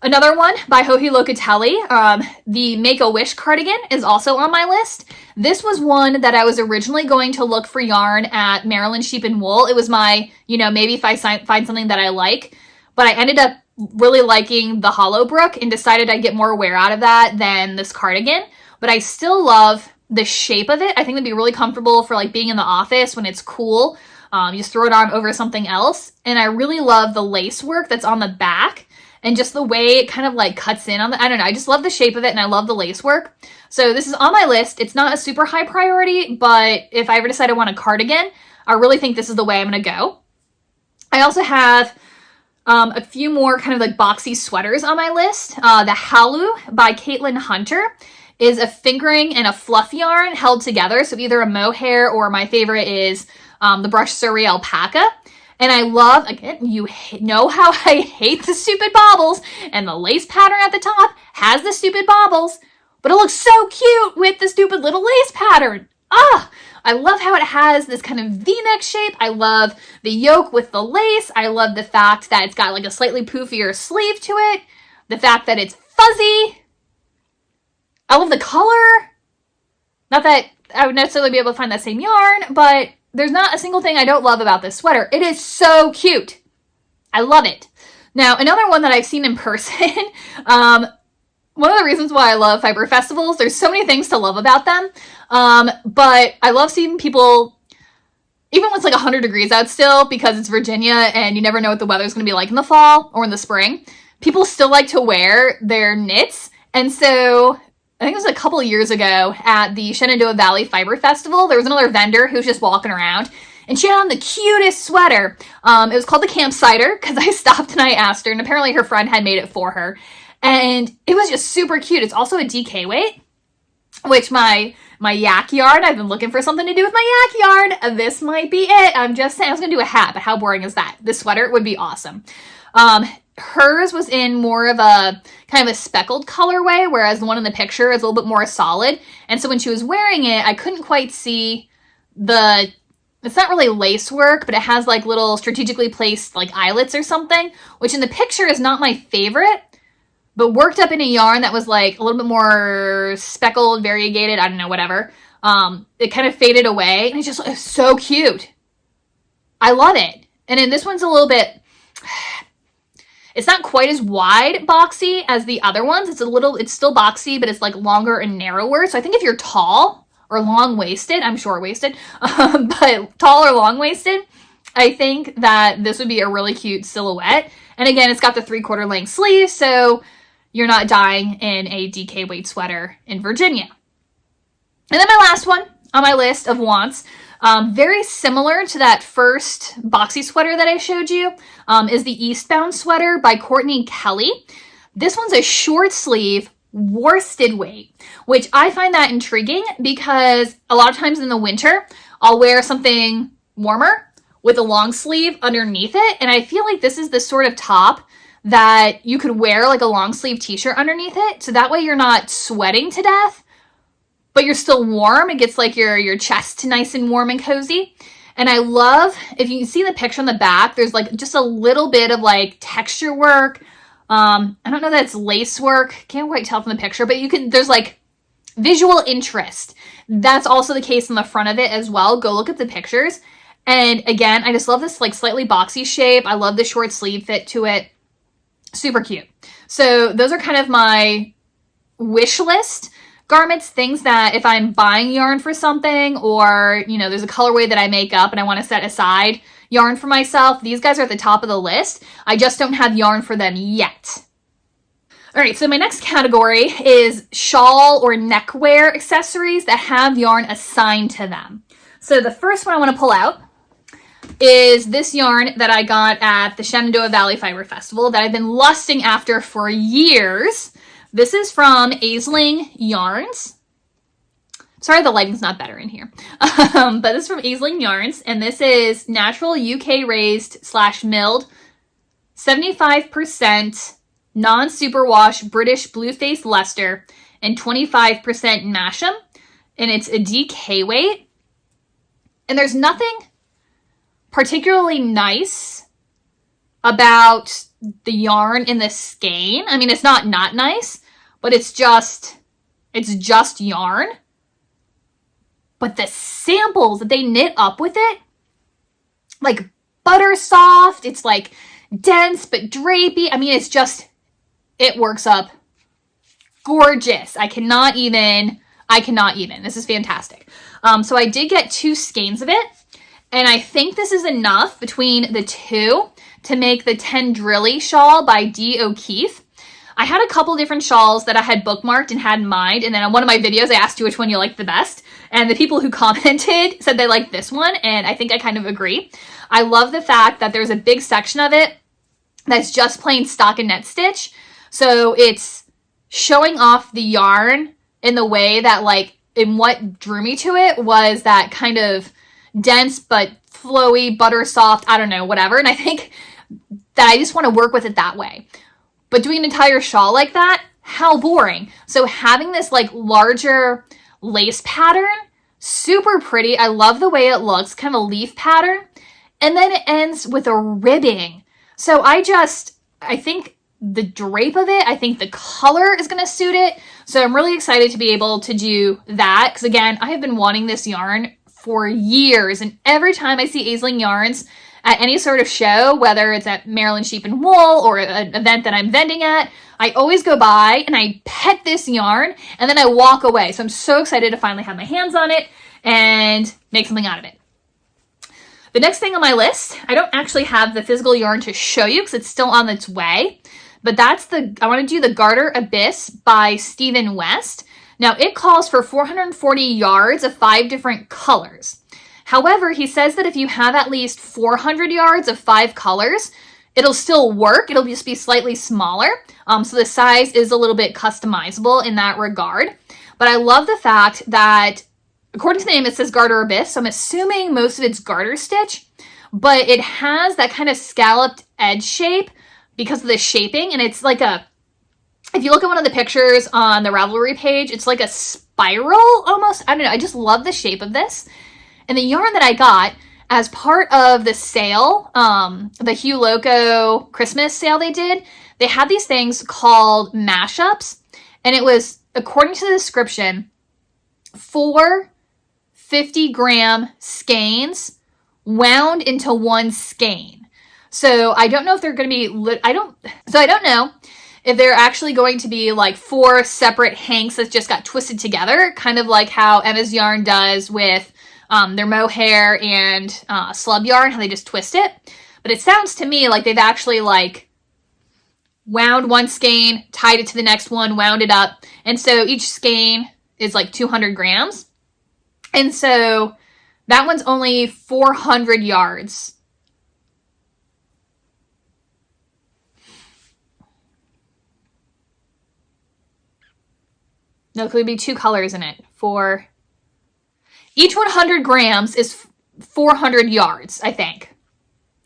Another one by Joji Locatelli, the Make-A-Wish cardigan is also on my list. This was one that I was originally going to look for yarn at Maryland Sheep and Wool. It was my, maybe if I find something that I like, but I ended up really liking the Hollowbrook and decided I'd get more wear out of that than this cardigan. But I still love the shape of it. I think it'd be really comfortable for like being in the office when it's cool. You just throw it on over something else. And I really love the lace work that's on the back. And just the way it kind of like cuts in on I don't know, I just love the shape of it and I love the lace work. So this is on my list. It's not a super high priority, but if I ever decide I want a cardigan, I really think this is the way I'm going to go. I also have a few more kind of like boxy sweaters on my list. The Halu by Caitlin Hunter is a fingering and a fluff yarn held together. So either a mohair or my favorite is the Brush Surrey alpaca. And I love, again, you know how I hate the stupid baubles, and the lace pattern at the top has the stupid baubles, but it looks so cute with the stupid little lace pattern. I love how it has this kind of V-neck shape. I love the yoke with the lace. I love the fact that it's got like a slightly poofier sleeve to it. The fact that it's fuzzy. I love the color. Not that I would necessarily be able to find that same yarn, but there's not a single thing I don't love about this sweater. It is so cute. I love it. Now, another one that I've seen in person, one of the reasons why I love fiber festivals, there's so many things to love about them, but I love seeing people, even when it's like 100 degrees out still, because it's Virginia and you never know what the weather's going to be like in the fall or in the spring, people still like to wear their knits. And so I think it was a couple of years ago at the Shenandoah Valley Fiber Festival. There was another vendor who was just walking around, and she had on the cutest sweater. It was called the Camp Cider, because I stopped and I asked her, and apparently her friend had made it for her. And it was just super cute. It's also a DK weight, which my yak yarn, I've been looking for something to do with my yak yarn. This might be it. I'm just saying, I was going to do a hat, but how boring is that? This sweater would be awesome. Hers was in more of a kind of a speckled colorway, whereas the one in the picture is a little bit more solid. And so when she was wearing it, I couldn't quite see it's not really lace work, but it has like little strategically placed like eyelets or something, which in the picture is not my favorite, but worked up in a yarn that was like a little bit more speckled, variegated, I don't know, whatever. It kind of faded away, and it's so cute. I love it. And then this one's a little bit, it's not quite as wide boxy as the other ones. It's still boxy, but it's like longer and narrower. So I think if you're tall or long-waisted, I'm short-waisted, but tall or long-waisted, I think that this would be a really cute silhouette. And again, it's got the 3/4 length sleeve, so you're not dying in a DK weight sweater in Virginia. And then my last one on my list of wants, very similar to that first boxy sweater that I showed you, is the Eastbound sweater by Courtney Kelly. This one's a short sleeve worsted weight, which I find that intriguing because a lot of times in the winter, I'll wear something warmer with a long sleeve underneath it. And I feel like this is the sort of top that you could wear like a long sleeve t-shirt underneath it. So that way you're not sweating to death, but you're still warm. It gets like your chest nice and warm and cozy. And I love, if you can see the picture on the back, there's like just a little bit of like texture work. I don't know that it's lace work. Can't quite tell from the picture, but there's like visual interest. That's also the case in the front of it as well. Go look at the pictures. And again, I just love this like slightly boxy shape. I love the short sleeve fit to it. Super cute. So those are kind of my wish list garments, things that if I'm buying yarn for something, or, there's a colorway that I make up and I want to set aside yarn for myself, these guys are at the top of the list. I just don't have yarn for them yet. All right, so my next category is shawl or neckwear accessories that have yarn assigned to them. So the first one I want to pull out is this yarn that I got at the Shenandoah Valley Fiber Festival that I've been lusting after for years. This is from Aisling Yarns. Sorry, the lighting's not better in here. But this is from Aisling Yarns, and this is natural UK raised / milled, 75% non-superwash British Blueface Leicester, and 25% Masham, and it's a DK weight. And there's nothing particularly nice about the yarn in the skein. I mean, it's not nice, but it's just yarn. But the samples that they knit up with it, like butter soft, it's like dense but drapey. I mean, it works up gorgeous. I cannot even. This is fantastic. So I did get 2 skeins of it, and I think this is enough between the 2 to make the Tendrilly shawl by D. O'Keefe. I had a couple different shawls that I had bookmarked and had in mind, and then on one of my videos I asked you which one you liked the best, and the people who commented said they liked this one, and I think I kind of agree. I love the fact that there's a big section of it that's just plain stockinette stitch, so it's showing off the yarn in the way that, like, and what drew me to it was that kind of dense but flowy, butter soft, I don't know, whatever, and I think that I just want to work with it that way. But doing an entire shawl like that, how boring. So having this like larger lace pattern, super pretty. I love the way it looks, kind of a leaf pattern. And then it ends with a ribbing. So I think the drape of it, I think the color is going to suit it. So I'm really excited to be able to do that. Because again, I have been wanting this yarn for years. And every time I see Aisling Yarns at any sort of show, whether it's at Maryland Sheep and Wool or an event that I'm vending at, I always go by and I pet this yarn and then I walk away. So I'm so excited to finally have my hands on it and make something out of it. The next thing on my list, I don't actually have the physical yarn to show you because it's still on its way, but I want to do the Garter Abyss by Stephen West. Now it calls for 440 yards of 5 different colors. However, he says that if you have at least 400 yards of 5 colors, it'll still work. It'll just be slightly smaller. So the size is a little bit customizable in that regard. But I love the fact that, according to the name, it says Garter Abyss. So I'm assuming most of it's garter stitch, but it has that kind of scalloped edge shape because of the shaping. And it's like if you look at one of the pictures on the Ravelry page, it's like a spiral almost. I don't know. I just love the shape of this. And the yarn that I got as part of the sale, the Hue Loco Christmas sale they had these things called mashups. And it was, according to the description, 4 50-gram skeins wound into one skein. So I don't know if they're going to be, I don't know if they're actually going to be like 4 separate hanks that just got twisted together, kind of like how Emma's Yarn does with their mohair and slub yarn, how they just twist it. But it sounds to me like they've actually like wound one skein, tied it to the next one, wound it up. And so each skein is like 200 grams. And so that one's only 400 yards. No, it could be 2 colors in it. Each 100 grams is 400 yards, I think.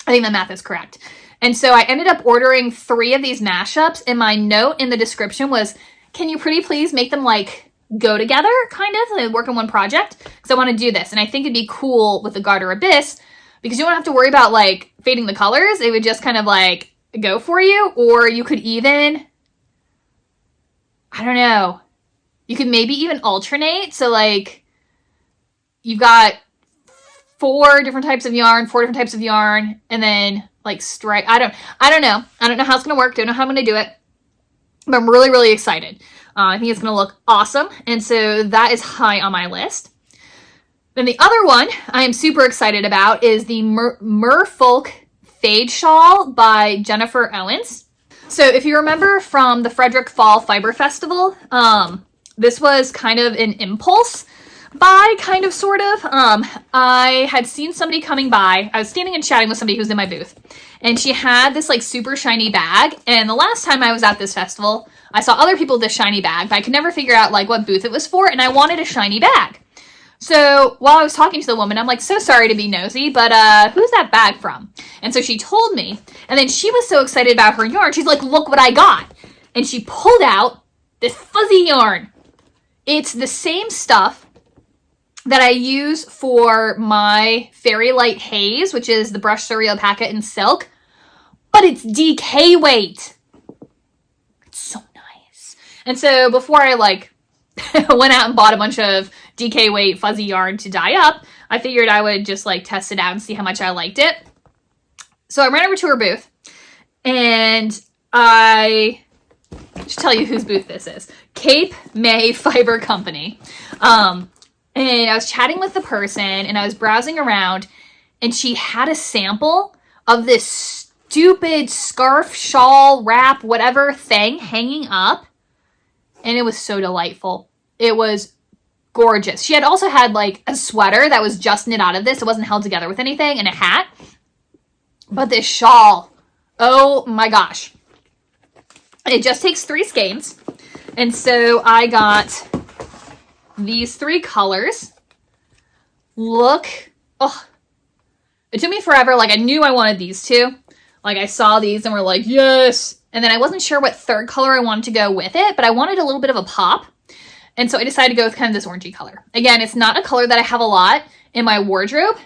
I think the math is correct. And so I ended up ordering 3 of these mashups, and my note in the description was, can you pretty please make them like go together, kind of, like work on one project? Because I want to do this. And I think it'd be cool with the Garter Abyss because you don't have to worry about like fading the colors. It would just kind of like go for you. Or you could even, I don't know, you could maybe even alternate. So like, you've got 4 different types of yarn, and then like strike. I don't know. I don't know how it's going to work. Don't know how I'm going to do it. But I'm really, really excited. I think it's going to look awesome. And so that is high on my list. Then the other one I am super excited about is the Merfolk Fade Shawl by Jennifer Owens. So if you remember from the Frederick Fall Fiber Festival, this was kind of an impulse buy, kind of, sort of. I had seen somebody coming by. I was standing and chatting with somebody who's in my booth, and she had this like super shiny bag. And the last time I was at this festival, I saw other people with this shiny bag, but I could never figure out like what booth it was for, and I wanted a shiny bag. So while I was talking to the woman, I'm like, so sorry to be nosy, but who's that bag from? And so she told me, and then she was so excited about her yarn, she's like, look what I got. And she pulled out this fuzzy yarn. It's the same stuff that I use for my Fairy Light Haze, which is the Brush Surrey Alpaca in silk, but it's DK weight. It's so nice. And so before I went out and bought a bunch of DK weight fuzzy yarn to dye up, I figured I would just test it out and see how much I liked it. So I ran over to her booth, and I should tell you whose booth this is. Cape May Fiber Company. And I was chatting with the person, and I was browsing around, and she had a sample of this stupid scarf, shawl, wrap, whatever thing hanging up, and it was so delightful. It was gorgeous. She had also had a sweater that was just knit out of this. It wasn't held together with anything, and a hat. But this shawl, oh my gosh. It just takes 3 skeins. And so I got these 3 colors. Look. Oh, it took me forever. I knew I wanted these 2. I saw these and were like, yes. And then I wasn't sure what 3rd color I wanted to go with it, but I wanted a little bit of a pop. And so I decided to go with kind of this orangey color. Again, it's not a color that I have a lot in my wardrobe.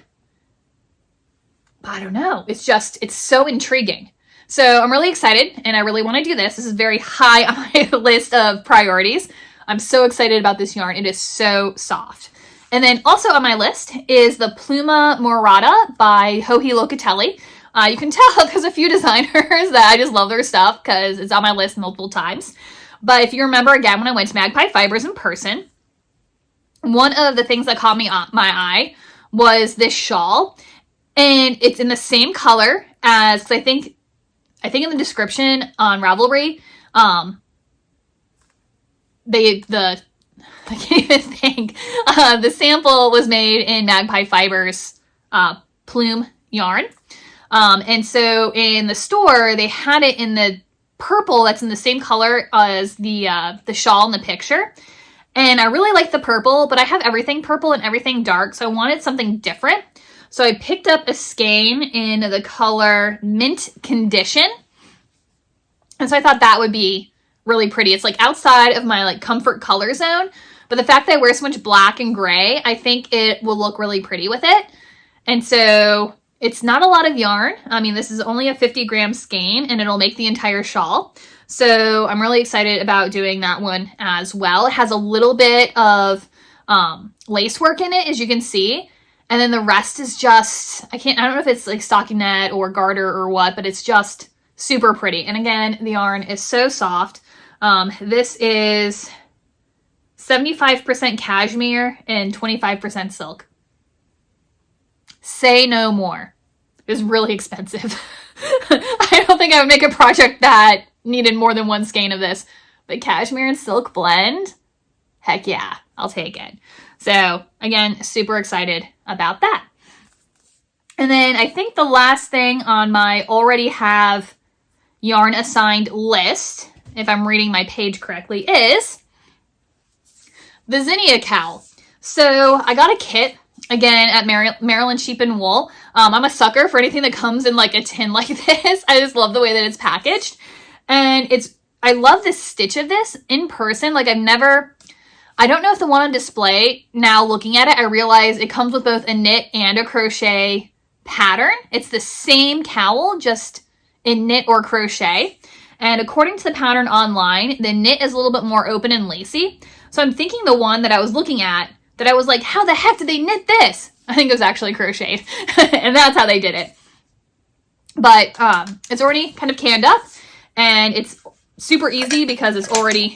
But I don't know. It's so intriguing. So I'm really excited, and I really want to do this. This is very high on my list of priorities. I'm so excited about this yarn. It is so soft. And then also on my list is the Pluma Morata by Joji Locatelli. You can tell there's a few designers that I just love their stuff because it's on my list multiple times. But if you remember, again, when I went to Magpie Fibers in person, one of the things that caught my eye was this shawl. And it's in the same color as, because I think in the description on Ravelry, I can't even think. The sample was made in Magpie Fibers plume yarn. And so in the store, they had it in the purple that's in the same color as the shawl in the picture. And I really like the purple, but I have everything purple and everything dark, so I wanted something different. So I picked up a skein in the color Mint Condition. And so I thought that would be really pretty. It's outside of my comfort color zone, but the fact that I wear so much black and gray, I think it will look really pretty with it. And so it's not a lot of yarn. I mean, this is only a 50-gram skein, and it'll make the entire shawl. So I'm really excited about doing that one as well. It has a little bit of lace work in it, as you can see. And then the rest is just, I don't know if it's stockinette or garter or what, but it's just super pretty. And again, the yarn is so soft. This is 75% cashmere and 25% silk. Say no more. It was really expensive. I don't think I would make a project that needed more than 1 skein of this. But cashmere and silk blend, heck yeah, I'll take it. So again, super excited about that. And then I think the last thing on my already have yarn assigned list, if I'm reading my page correctly, is the Zinnia cowl. So I got a kit, again, at Maryland Sheep and Wool. I'm a sucker for anything that comes in a tin like this. I just love the way that it's packaged. And I love the stitch of this in person. I don't know if the one on display, now looking at it, I realize it comes with both a knit and a crochet pattern. It's the same cowl, just in knit or crochet. And according to the pattern online, the knit is a little bit more open and lacy. So I'm thinking the one that I was looking at, that I was like, how the heck did they knit this? I think it was actually crocheted. And that's how they did it. But it's already kind of canned up. And it's super easy because it's already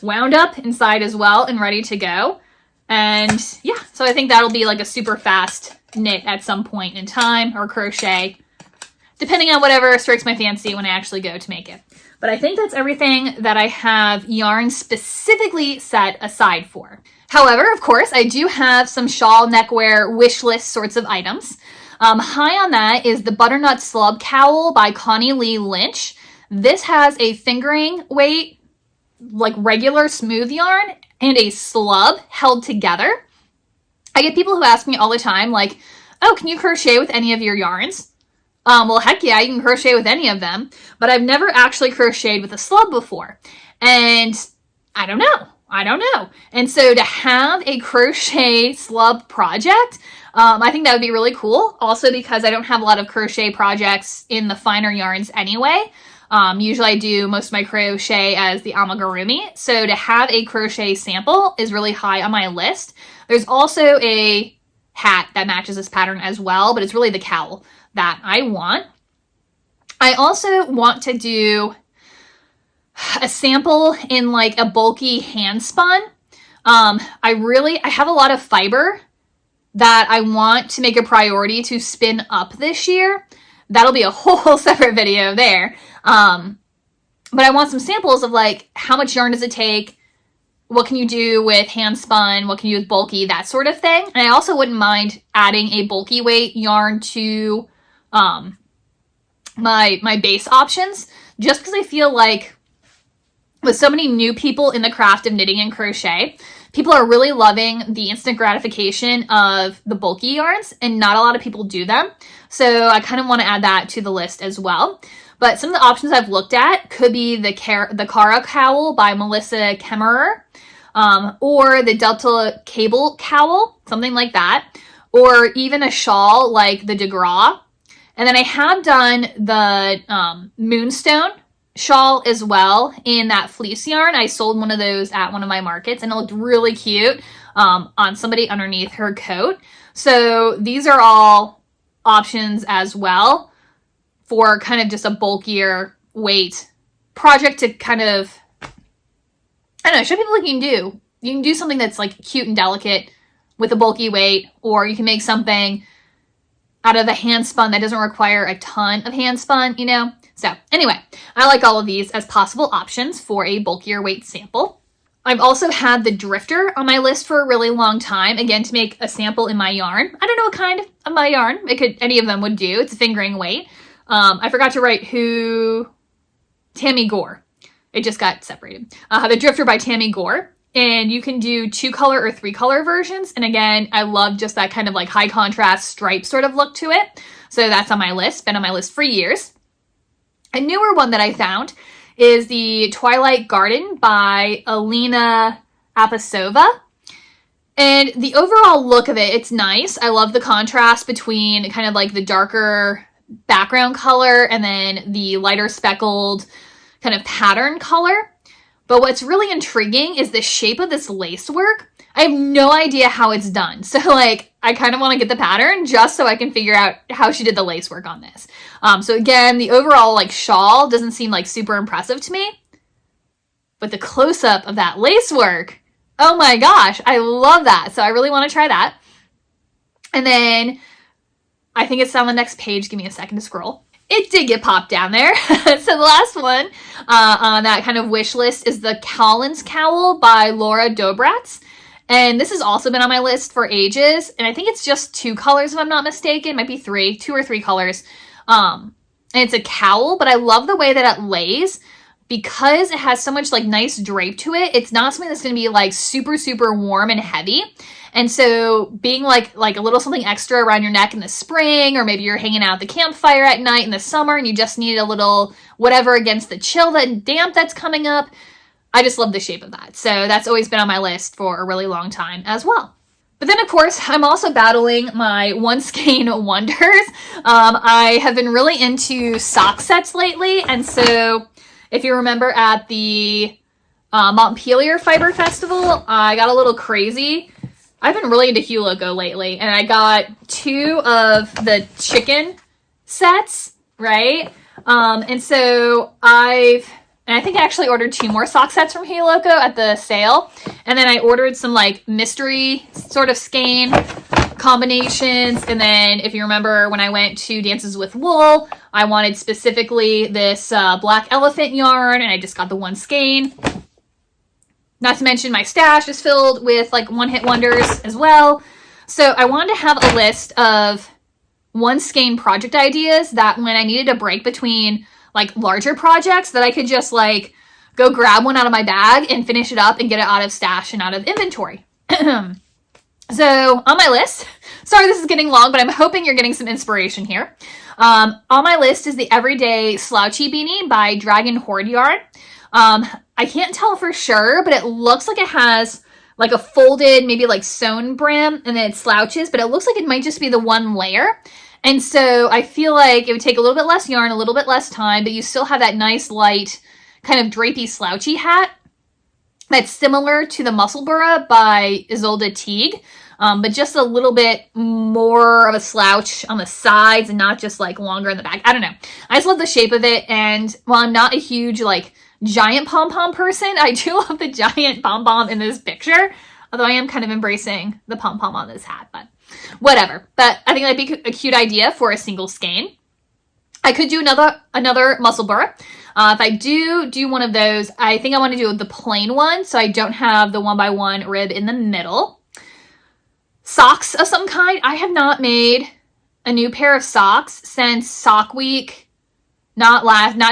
wound up inside as well and ready to go. And yeah, so I think that'll be a super fast knit at some point in time, or crochet, depending on whatever strikes my fancy when I actually go to make it. But I think that's everything that I have yarn specifically set aside for. However, of course, I do have some shawl neckwear wish list sorts of items. High on that is the Butternut Slub Cowl by Connie Lee Lynch. This has a fingering weight, regular smooth yarn, and a slub held together. I get people who ask me all the time, like, oh, can you crochet with any of your yarns? Well, heck yeah, you can crochet with any of them, but I've never actually crocheted with a slub before. And I don't know. And so to have a crochet slub project, I think that would be really cool. Also because I don't have a lot of crochet projects in the finer yarns anyway. Usually I do most of my crochet as the amigurumi. So to have a crochet sample is really high on my list. There's also a hat that matches this pattern as well, but it's really the cowl that I want. I also want to do a sample in like a bulky hand spun. I have a lot of fiber that I want to make a priority to spin up this year. That'll be a whole separate video there. But I want some samples of like, how much yarn does it take? What can you do with hand spun? What can you do with bulky? That sort of thing. And I also wouldn't mind adding a bulky weight yarn to my base options, just because I feel like with so many new people in the craft of knitting and crochet, people are really loving the instant gratification of the bulky yarns, and not a lot of people do them. So I kind of want to add that to the list as well. But some of the options I've looked at could be the Kara cowl by Melissa Kemmerer, or the Delta Cable cowl, something like that, or even a shawl like the De Gras. And then I have done the Moonstone shawl as well in that fleece yarn. I sold one of those at one of my markets, and it looked really cute on somebody underneath her coat. So these are all options as well for kind of just a bulkier weight project to kind of, I don't know, show people what you can do. You can do something that's like cute and delicate with a bulky weight, or you can make something out of a hand spun that doesn't require a ton of hand spun, you know? So anyway, I like all of these as possible options for a bulkier weight sample. I've also had the Drifter on my list for a really long time, again, to make a sample in my yarn. I don't know what kind of my yarn. Any of them would do. It's a fingering weight. I forgot to write who, Tammy Gore. It just got separated. The Drifter by Tammy Gore. And you can do 2-color or 3-color versions. And again, I love just that kind of like high contrast stripe sort of look to it. So that's on my list, been on my list for years. A newer one that I found is the Twilight Garden by Alina Apasova. And the overall look of it, it's nice. I love the contrast between kind of like the darker background color and then the lighter speckled kind of pattern color. But what's really intriguing is the shape of this lace work. I have no idea how it's done. So like, I kind of want to get the pattern just so I can figure out how she did the lace work on this. So again, the overall like shawl doesn't seem like super impressive to me. But the close-up of that lace work, oh my gosh, I love that. So I really want to try that. And then I think it's on the next page. Give me a second to scroll. It did get popped down there. So the last one on that kind of wish list is the Collins Cowl by Laura Dobratz. And this has also been on my list for ages. And I think it's just 2 colors, if I'm not mistaken. It might be 2 or 3 colors. And it's a cowl, but I love the way that it lays because it has so much like nice drape to it. It's not something that's going to be like super, super warm and heavy. And so being like a little something extra around your neck in the spring, or maybe you're hanging out at the campfire at night in the summer and you just need a little whatever against the chill and damp that's coming up. I just love the shape of that. So that's always been on my list for a really long time as well. But then, of course, I'm also battling my One Skein wonders. I have been really into sock sets lately. And so if you remember at the Montpelier Fiber Festival, I got a little crazy. I've been really into Hue Loco lately, and I got 2 of the chicken sets, right? And so I think I actually ordered 2 more sock sets from Hue Loco at the sale. And then I ordered some like mystery sort of skein combinations. And then if you remember when I went to Dances with Wool, I wanted specifically this black elephant yarn, and I just got the one skein. Not to mention my stash is filled with like one-hit wonders as well. So I wanted to have a list of one skein project ideas that when I needed a break between like larger projects, that I could just like go grab one out of my bag and finish it up and get it out of stash and out of inventory. So on my list, sorry this is getting long, but I'm hoping you're getting some inspiration here. On my list is the Everyday Slouchy Beanie by Dragon Horde Yarn. I can't tell for sure, but it looks like it has like a folded, maybe like sewn brim, and then it slouches, but it looks like it might just be the one layer. And so I feel like it would take a little bit less yarn, a little bit less time, but you still have that nice light kind of drapey slouchy hat that's similar to the Musselburgh by Isolde Teague, but just a little bit more of a slouch on the sides and not just like longer in the back. I don't know. I just love the shape of it. And while I'm not a huge like giant pom-pom person, I do love the giant pom-pom in this picture. Although I am kind of embracing the pom-pom on this hat, but whatever. But I think that'd be a cute idea for a single skein. I could do another Musselburgh. If I do one of those, I think I want to do the plain one so I don't have the 1x1 rib in the middle. Socks of some kind. I have not made a new pair of socks since Sock Week, not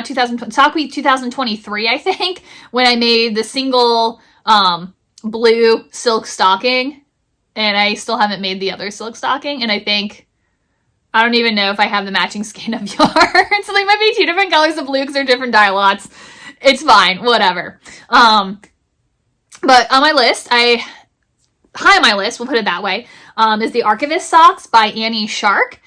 2020, Sock Week 2023, I think, when I made the single blue silk stocking, and I still haven't made the other silk stocking, and I don't even know if I have the matching skein of yarn. So they might be 2 different colors of blue because they're different dye lots. It's fine, whatever. But on my list, high on my list, we'll put it that way, is the Archivist Socks by Annie Shark.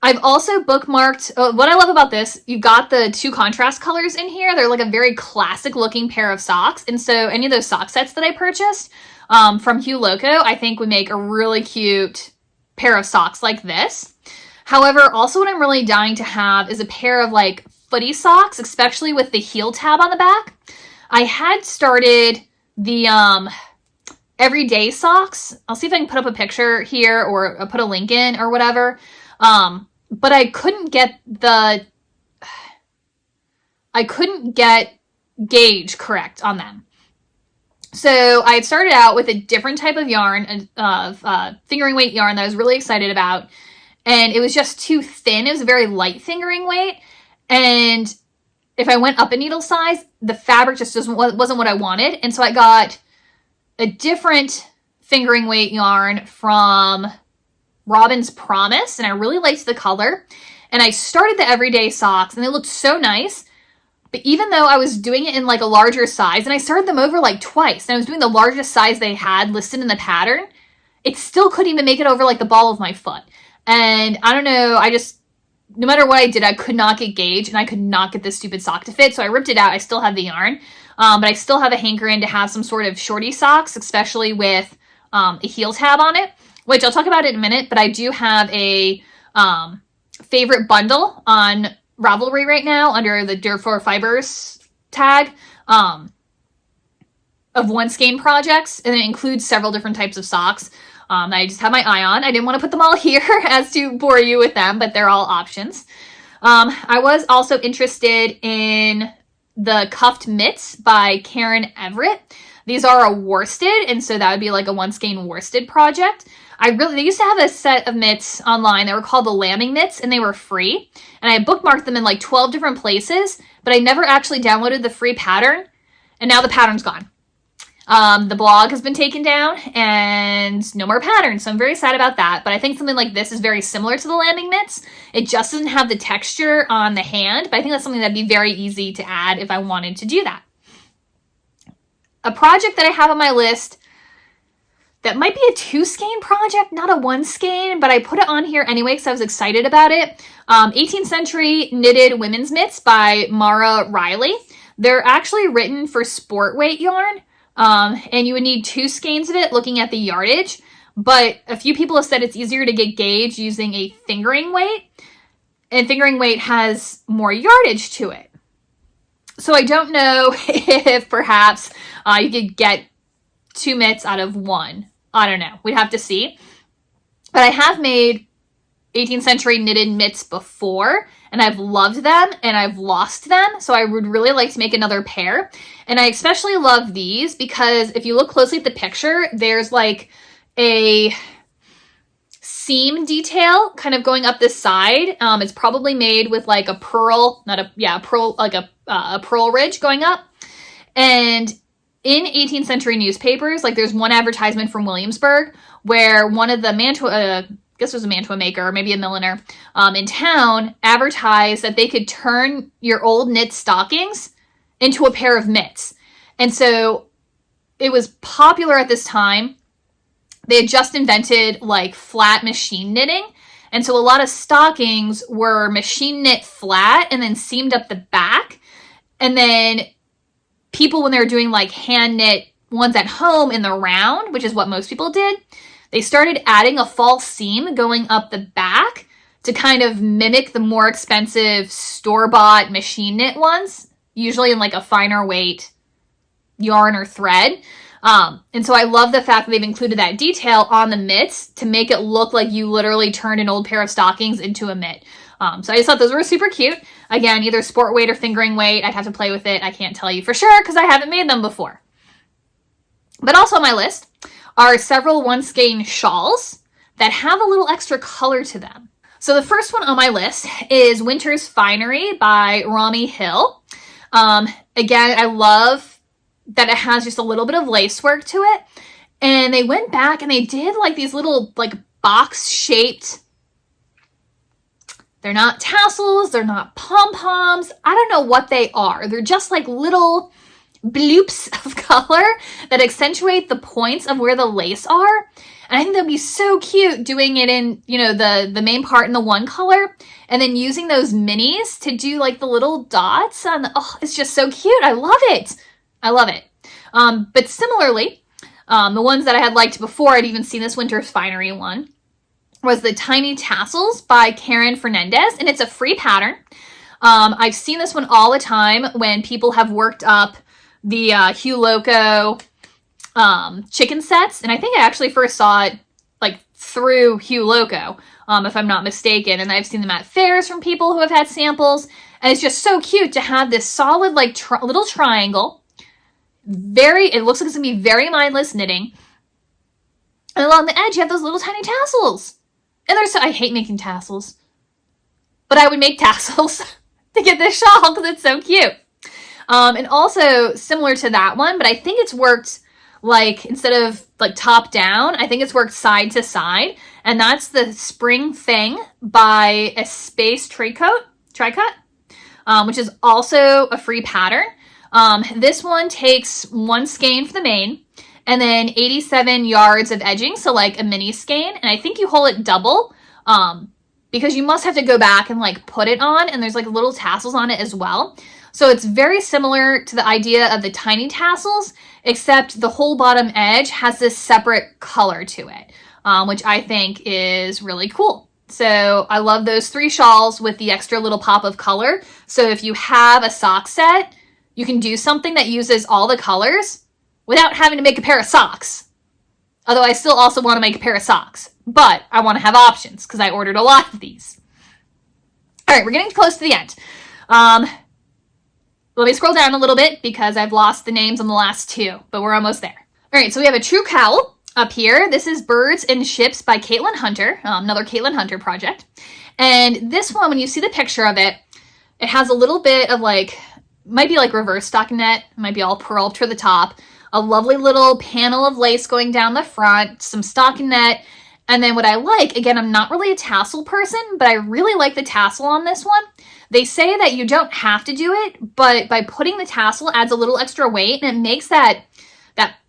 I've also bookmarked, what I love about this, you've got the 2 contrast colors in here. They're like a very classic looking pair of socks. And so any of those sock sets that I purchased from Hue Loco, I think would make a really cute pair of socks like this. However, also what I'm really dying to have is a pair of like footy socks, especially with the heel tab on the back. I had started the everyday socks. I'll see if I can put up a picture here or put a link in or whatever. But I couldn't get gauge correct on them. So I had started out with a different type of yarn, fingering weight yarn that I was really excited about. And it was just too thin. It was a very light fingering weight. And if I went up a needle size, the fabric just wasn't what I wanted. And so I got a different fingering weight yarn from Robin's Promise. And I really liked the color. And I started the everyday socks and they looked so nice. But even though I was doing it in like a larger size, and I started them over like twice, and I was doing the largest size they had listed in the pattern, it still couldn't even make it over like the ball of my foot. And I don't know, no matter what I did, I could not get gauge, and I could not get this stupid sock to fit, so I ripped it out. I still have the yarn, but I still have a hankering to have some sort of shorty socks, especially with a heel tab on it, which I'll talk about in a minute, but I do have a favorite bundle on Ravelry right now under the Dirt for Fibers tag of one skein projects, and it includes several different types of socks. I just have my eye on. I didn't want to put them all here as to bore you with them, but they're all options. I was also interested in the Cuffed Mitts by Karen Everett. These are a worsted, and so that would be like a one skein worsted project. They used to have a set of mitts online that were called the Lambing Mitts, and they were free. And I bookmarked them in like 12 different places, but I never actually downloaded the free pattern, and now the pattern's gone. The blog has been taken down and no more patterns, so I'm very sad about that. But I think something like this is very similar to the Lambing Mitts. It just doesn't have the texture on the hand, but I think that's something that'd be very easy to add if I wanted to do that. A project that I have on my list that might be a 2 skein project, not a 1 skein, but I put it on here anyway because I was excited about it. 18th Century Knitted Women's Mitts by Mara Riley. They're actually written for sport weight yarn. And you would need 2 skeins of it looking at the yardage, but a few people have said it's easier to get gauge using a fingering weight, and fingering weight has more yardage to it. So I don't know if perhaps you could get 2 mitts out of 1. I don't know. We'd have to see. But I have made 18th century knitted mitts before, and I've loved them and I've lost them. So I would really like to make another pair. And I especially love these because if you look closely at the picture, there's like a seam detail kind of going up this side. It's probably made with like a pearl, a pearl ridge going up. And in 18th century newspapers, like there's one advertisement from Williamsburg where one of the I guess it was a mantua maker or maybe a milliner in town advertised that they could turn your old knit stockings into a pair of mitts. And so it was popular at this time. They had just invented like flat machine knitting. And so a lot of stockings were machine knit flat and then seamed up the back. And then people, when they were doing like hand knit ones at home in the round, which is what most people did, they started adding a false seam going up the back to kind of mimic the more expensive store-bought machine knit ones, usually in like a finer weight yarn or thread. And so I love the fact that they've included that detail on the mitts to make it look like you literally turned an old pair of stockings into a mitt. So I just thought those were super cute. Again, either sport weight or fingering weight. I'd have to play with it. I can't tell you for sure because I haven't made them before. But also on my list are several one skein shawls that have a little extra color to them. So the first one on my list is Winter's Finery by Romy Hill. Again, I love that it has just a little bit of lace work to it. And they went back and they did like these little like box shaped, they're not tassels, they're not pom-poms. I don't know what they are. They're just like little bloops of color that accentuate the points of where the lace are. And I think that'd be so cute doing it in, you know, the main part in the one color and then using those minis to do like the little dots on the, oh, it's just so cute. I love it. I love it. But similarly, the ones that I had liked before, I'd even seen this Winter's Finery one, was the Tiny Tassels by Karen Fernandez, and it's a free pattern. I've seen this one all the time when people have worked up the Hue Loco chicken sets, and I think I actually first saw it like through Hue Loco, if I'm not mistaken, and I've seen them at fairs from people who have had samples, and it's just so cute to have this solid like little triangle. It looks like it's gonna be very mindless knitting, and along the edge you have those little tiny tassels. And I hate making tassels, but I would make tassels to get this shawl because it's so cute. And also similar to that one, but I think it's worked like, instead of like top down, I think it's worked side to side. And that's the Spring Thing by Espace Tricoat, which is also a free pattern. This one takes one skein for the main, and then 87 yards of edging, so like a mini skein. And I think you hold it double because you must have to go back and like put it on, and there's like little tassels on it as well. So it's very similar to the idea of the tiny tassels, except the whole bottom edge has this separate color to it, which I think is really cool. So I love those three shawls with the extra little pop of color. So if you have a sock set, you can do something that uses all the colors without having to make a pair of socks. Although I still also want to make a pair of socks, but I want to have options because I ordered a lot of these. All right, we're getting close to the end. Let me scroll down a little bit because I've lost the names on the last two, but we're almost there. All right, so we have a True Cowl up here. This is Birds and Ships by Caitlin Hunter, another Caitlin Hunter project. And this one, when you see the picture of it, it has a little bit of like, might be like reverse stockinette, it might be all purled to the top, a lovely little panel of lace going down the front, some stockinette, and then what I like, again, I'm not really a tassel person, but I really like the tassel on this one. They say that you don't have to do it, but by putting the tassel adds a little extra weight, and it makes that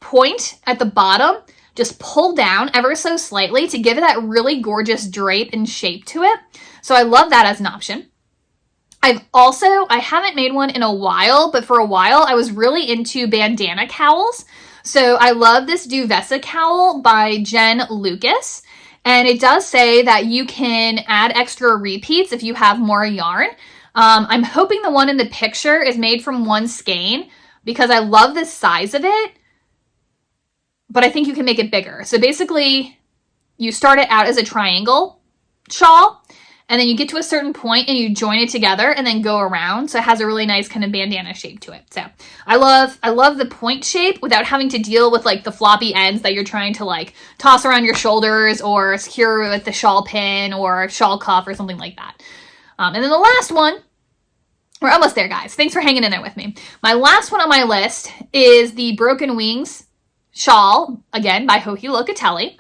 point at the bottom just pull down ever so slightly to give it that really gorgeous drape and shape to it. So I love that as an option. I haven't made one in a while, but for a while I was really into bandana cowls. So I love this Duvessa cowl by Jen Lucas. And it does say that you can add extra repeats if you have more yarn. I'm hoping the one in the picture is made from one skein because I love the size of it, but I think you can make it bigger. So basically you start it out as a triangle shawl, and then you get to a certain point and you join it together and then go around. So it has a really nice kind of bandana shape to it. So I love the point shape without having to deal with like the floppy ends that you're trying to like toss around your shoulders or secure with the shawl pin or shawl cuff or something like that. And then the last one We're almost there, guys. Thanks for hanging in there with me. My last one on my list is the Broken Wings shawl, again, by Joji Locatelli.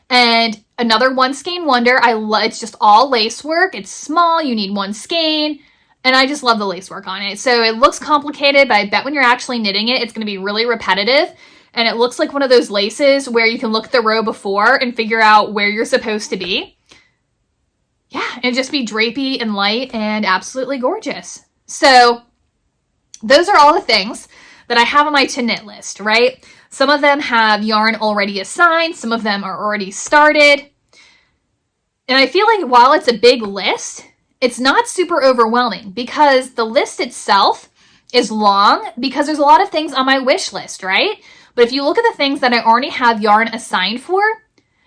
And another one skein wonder. It's just all lace work. It's small. You need one skein. And I just love the lace work on it. So it looks complicated, but I bet when you're actually knitting it, it's going to be really repetitive. And it looks like one of those laces where you can look at the row before and figure out where you're supposed to be. Yeah, and just be drapey and light and absolutely gorgeous. So those are all the things that I have on my to knit list, right? Some of them have yarn already assigned. Some of them are already started. And I feel like while it's a big list, it's not super overwhelming because the list itself is long because there's a lot of things on my wish list, right? But if you look at the things that I already have yarn assigned for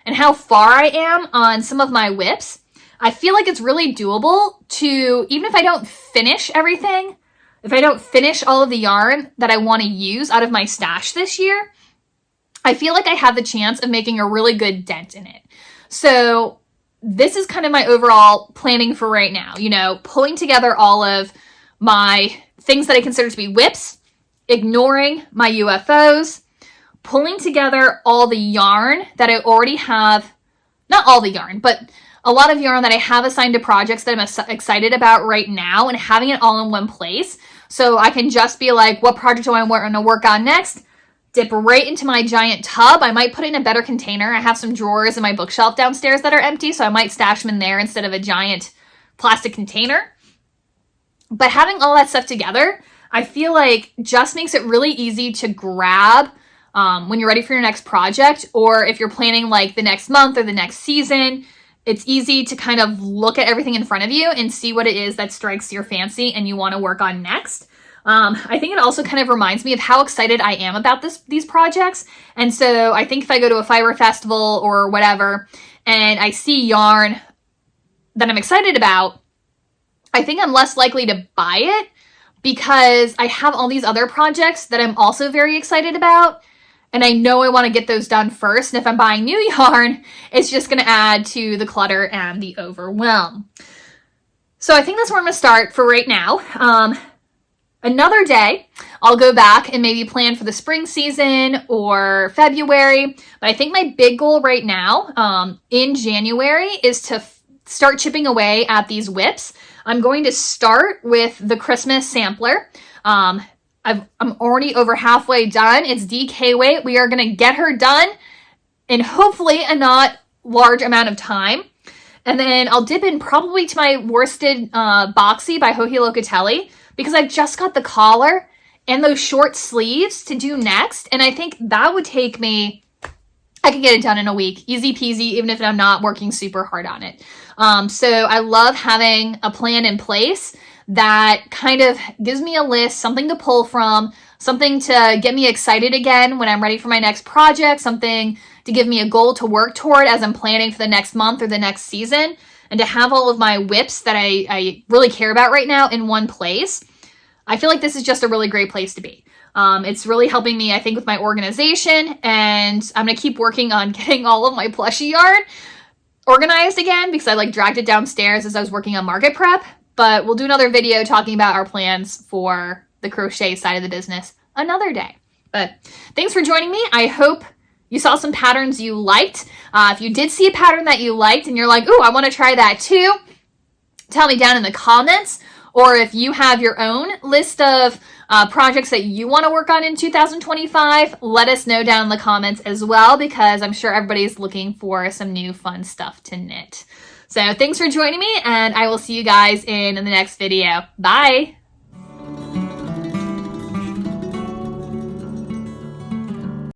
and how far I am on some of my whips, I feel like it's really doable to, even if I don't finish everything, if I don't finish all of the yarn that I want to use out of my stash this year, I feel like I have the chance of making a really good dent in it. So this is kind of my overall planning for right now, you know, pulling together all of my things that I consider to be whips, ignoring my UFOs, pulling together all the yarn that I already have, not all the yarn, but a lot of yarn that I have assigned to projects that I'm excited about right now and having it all in one place. So I can just be like, what project do I want to work on next? Dip right into my giant tub. I might put it in a better container. I have some drawers in my bookshelf downstairs that are empty, so I might stash them in there instead of a giant plastic container. But having all that stuff together, I feel like just makes it really easy to grab when you're ready for your next project, or if you're planning like the next month or the next season. It's easy to kind of look at everything in front of you and see what it is that strikes your fancy and you want to work on next. I think it also kind of reminds me of how excited I am about these projects. And so I think if I go to a fiber festival or whatever, and I see yarn that I'm excited about, I think I'm less likely to buy it because I have all these other projects that I'm also very excited about. And I know I want to get those done first. And if I'm buying new yarn, it's just going to add to the clutter and the overwhelm. So I think that's where I'm going to start for right now. Another day, I'll go back and maybe plan for the spring season or February. But I think my big goal right now in January is to start chipping away at these whips. I'm going to start with the Christmas sampler. I'm already over halfway done. It's DK weight. We are going to get her done in hopefully a not large amount of time. And then I'll dip in probably to my worsted boxy by Joji Locatelli because I've just got the collar and those short sleeves to do next. And I think that would take me, I could get it done in a week. Easy peasy, even if I'm not working super hard on it. So I love having a plan in place that kind of gives me a list, something to pull from, something to get me excited again when I'm ready for my next project, something to give me a goal to work toward as I'm planning for the next month or the next season, and to have all of my whips that I really care about right now in one place. I feel like this is just a really great place to be. It's really helping me, I think, with my organization, and I'm going to keep working on getting all of my plushie yarn organized again because I dragged it downstairs as I was working on market prep. But we'll do another video talking about our plans for the crochet side of the business another day. But thanks for joining me. I hope you saw some patterns you liked. If you did see a pattern that you liked and you're like, ooh, I want to try that too, tell me down in the comments. Or if you have your own list of projects that you want to work on in 2025, let us know down in the comments as well, because I'm sure everybody's looking for some new fun stuff to knit. So thanks for joining me, and I will see you guys in the next video. Bye!